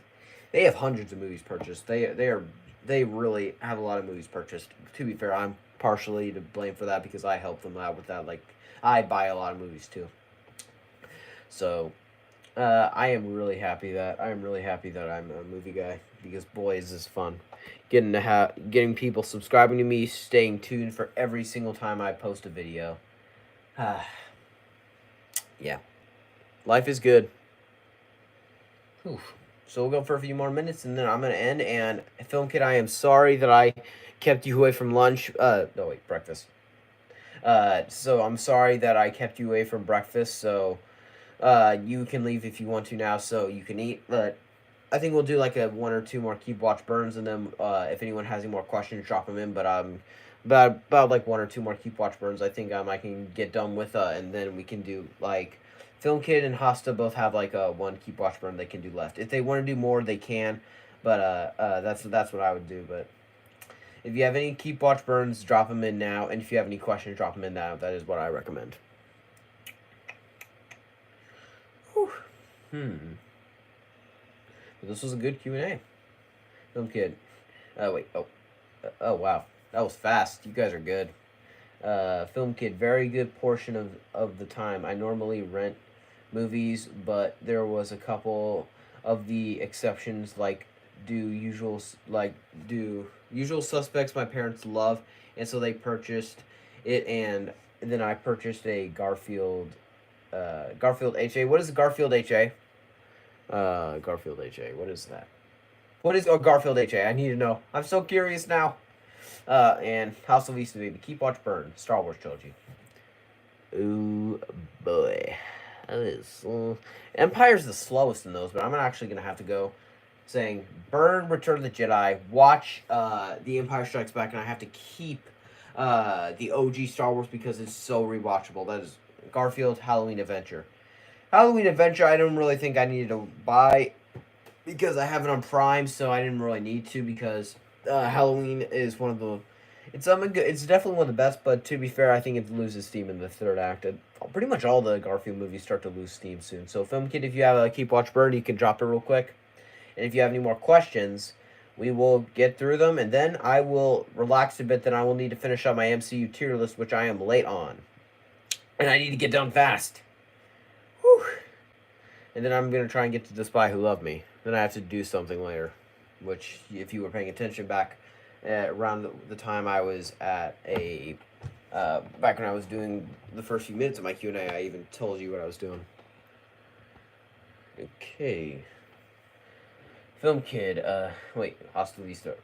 They have hundreds of movies purchased. They really have a lot of movies purchased. To be fair, I'm partially to blame for that because I help them out with that. Like, I buy a lot of movies too. So, I am really happy that I'm a movie guy because boy is this fun. Getting people subscribing to me, staying tuned for every single time I post a video. Yeah, life is good. Whew. So we'll go for a few more minutes and then I'm gonna end. And Film Kid, I am sorry that I kept you away from lunch. No wait, breakfast. So I'm sorry that I kept you away from breakfast. So, you can leave if you want to now, so you can eat. But I think we'll do like a 1 or 2 more keep watch burns, and then if anyone has any more questions, drop them in. But about like 1 or 2 more keep watch burns, I think I can get done with. And then we can do like Film Kid and Hosta both have like a 1 keep watch burn they can do left. If they want to do more, they can. But that's what I would do. But if you have any keep watch burns, drop them in now. And if you have any questions, drop them in now. That is what I recommend. But this was a good Q&A. Film Kid. Wait. Oh, wow. That was fast. You guys are good. Film Kid. Very good portion of the time. I normally rent movies, but there was a couple of the exceptions, like do usual suspects my parents love, and so they purchased it, and then I purchased a Garfield HA. What is Garfield HA? Garfield HA. What is that? What is Garfield HA? I need to know. I'm so curious now. And House of Vista Baby. Keep Watch Burn. Star Wars trilogy. Ooh boy. That is. Empire's the slowest in those, but I'm actually gonna have to go saying Burn Return of the Jedi. Watch The Empire Strikes Back, and I have to keep the OG Star Wars because it's so rewatchable. That is Garfield Halloween Adventure. Halloween Adventure, I don't really think I needed to buy because I have it on Prime, so I didn't really need to because Halloween is one of the. It's definitely one of the best, but to be fair, I think it loses steam in the third act. Pretty much all the Garfield movies start to lose steam soon. So, Film Kid, if you have a Keep Watch Burn, you can drop it real quick. And if you have any more questions, we will get through them, and then I will relax a bit. Then I will need to finish up my MCU tier list, which I am late on. And I need to get done fast. Whew. And then I'm going to try and get to The Spy Who Loved Me. Then I have to do something later, which, if you were paying attention back around the time I was at back when I was doing the first few minutes of my Q&A, I even told you what I was doing. Okay. Film Kid, wait, Hasta la Vista.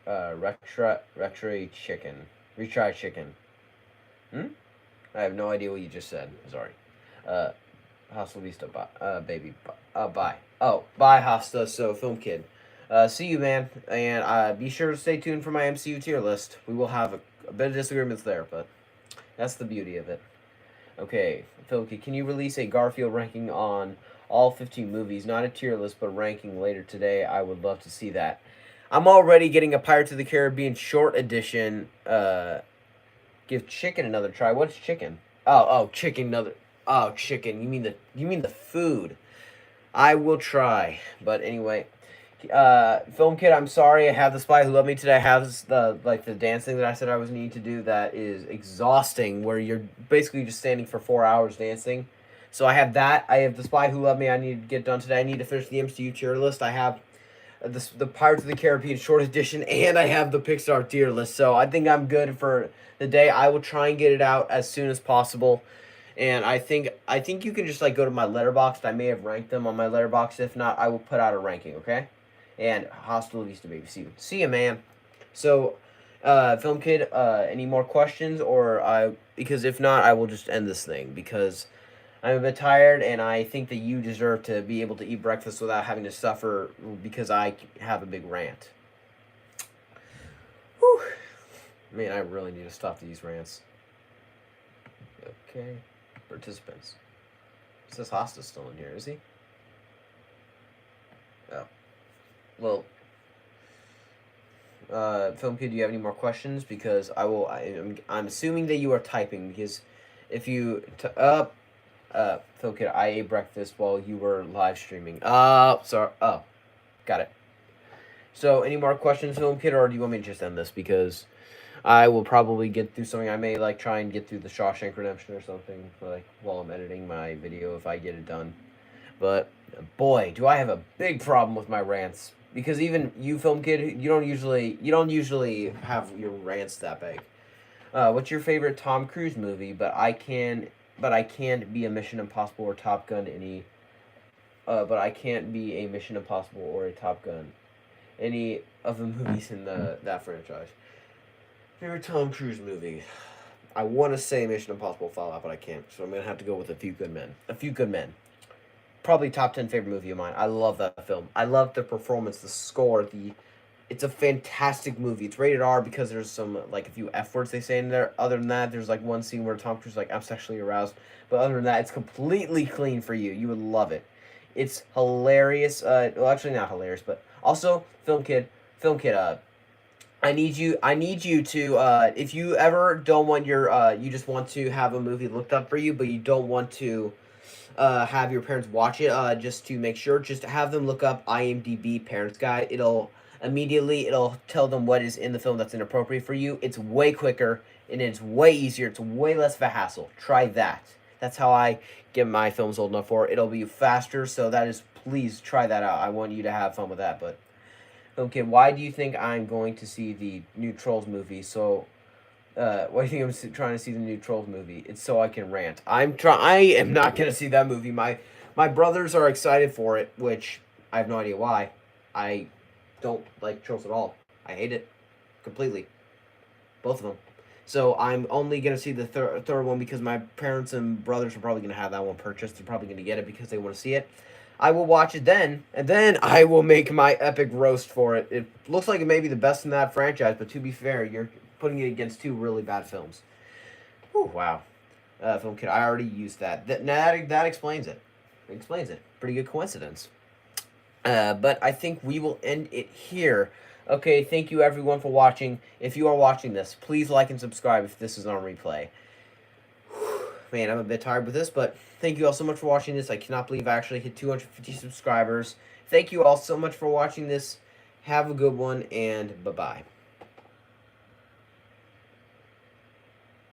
Retry Chicken. Retry Chicken. Hmm? I have no idea what you just said. Sorry. Uh, Hasta la Vista, baby. Bye. Oh, bye, Hasta. So, Film Kid. See you, man. And be sure to stay tuned for my MCU tier list. We will have a bit of disagreements there, but that's the beauty of it. Okay, Film Kid, can you release a Garfield ranking on all 15 movies? Not a tier list, but ranking later today. I would love to see that. I'm already getting a Pirates of the Caribbean short edition. Give chicken another try. What's chicken? Oh, chicken another. Oh, chicken. You mean the food? I will try. But anyway, Film Kid, I'm sorry. I have the Spy Who Loved Me today. I have the dancing that I said I was needing to do. That is exhausting. Where you're basically just standing for 4 hours dancing. So I have that. I have the Spy Who Loved Me. I need to get done today. I need to finish the MCU tier list. I have the Pirates of the Caribbean short edition, and I have the Pixar tier list. So I think I'm good for the day. I will try and get it out as soon as possible. And I think you can just like go to my letterbox. I may have ranked them on my letterbox. If not, I will put out a ranking. Okay. And Hasta la Vista, baby. See you, man. So, Film Kid, any more questions, because if not, I will just end this thing because I'm a bit tired, and I think that you deserve to be able to eat breakfast without having to suffer because I have a big rant. Whew. Man, I really need to stop these rants. Okay. Participants. It says Hosta's still in here, is he? Oh. Well, Film Kid, do you have any more questions? Because I'm assuming that you are typing, because if you... Film Kid, I ate breakfast while you were live streaming. Sorry. Oh, got it. So, any more questions, Film Kid, or do you want me to just end this? Because I will probably get through something. I may like try and get through the Shawshank Redemption or something, like while I'm editing my video if I get it done. But boy, do I have a big problem with my rants. Because even you, Film Kid, you don't usually have your rants that big. What's your favorite Tom Cruise movie? But I can't be a Mission Impossible or Top Gun any. But I can't be a Mission Impossible or a Top Gun. Any of the movies in that franchise. Favorite Tom Cruise movie? I want to say Mission Impossible Fallout, but I can't. So I'm gonna have to go with A Few Good Men. A Few Good Men. Probably top 10 favorite movie of mine. I love that film. I love the performance, the score, it's a fantastic movie. It's rated R because there's some like a few F words they say in there. Other than that, there's like one scene where Tom Cruise is like, I'm sexually aroused. But other than that, it's completely clean for you. You would love it. It's hilarious. Well, actually not hilarious, but also Film Kid. I need you to if you ever don't want you just want to have a movie looked up for you, but you don't want to have your parents watch it, just to make sure, just have them look up IMDb Parents Guide. It'll tell them what is in the film that's inappropriate for you. It's way quicker and it's way easier. It's way less of a hassle. Try that. That's how I get my films old enough for. It'll be faster, so please try that out. I want you to have fun with that. But okay, why do you think I'm going to see the new Trolls movie? So why do you think I'm trying to see the new Trolls movie? It's so I can rant. I am not gonna see that movie. My brothers are excited for it, which I have no idea why. I don't like Trolls at all. I hate it completely. Both of them. So I'm only gonna see the third one because my parents and brothers are probably gonna have that one purchased. They're probably gonna get it because they want to see it. I will watch it then, and then I will make my epic roast for it. It looks like it may be the best in that franchise, but to be fair, you're putting it against two really bad films. Whew, wow. Film Kid, I already used that. That explains it. It explains it. Pretty good coincidence. But I think we will end it here. Okay, thank you everyone for watching. If you are watching this, please like and subscribe if this is on replay. Man, I'm a bit tired with this, but thank you all so much for watching this. I cannot believe I actually hit 250 subscribers. Thank you all so much for watching this. Have a good one, and bye-bye.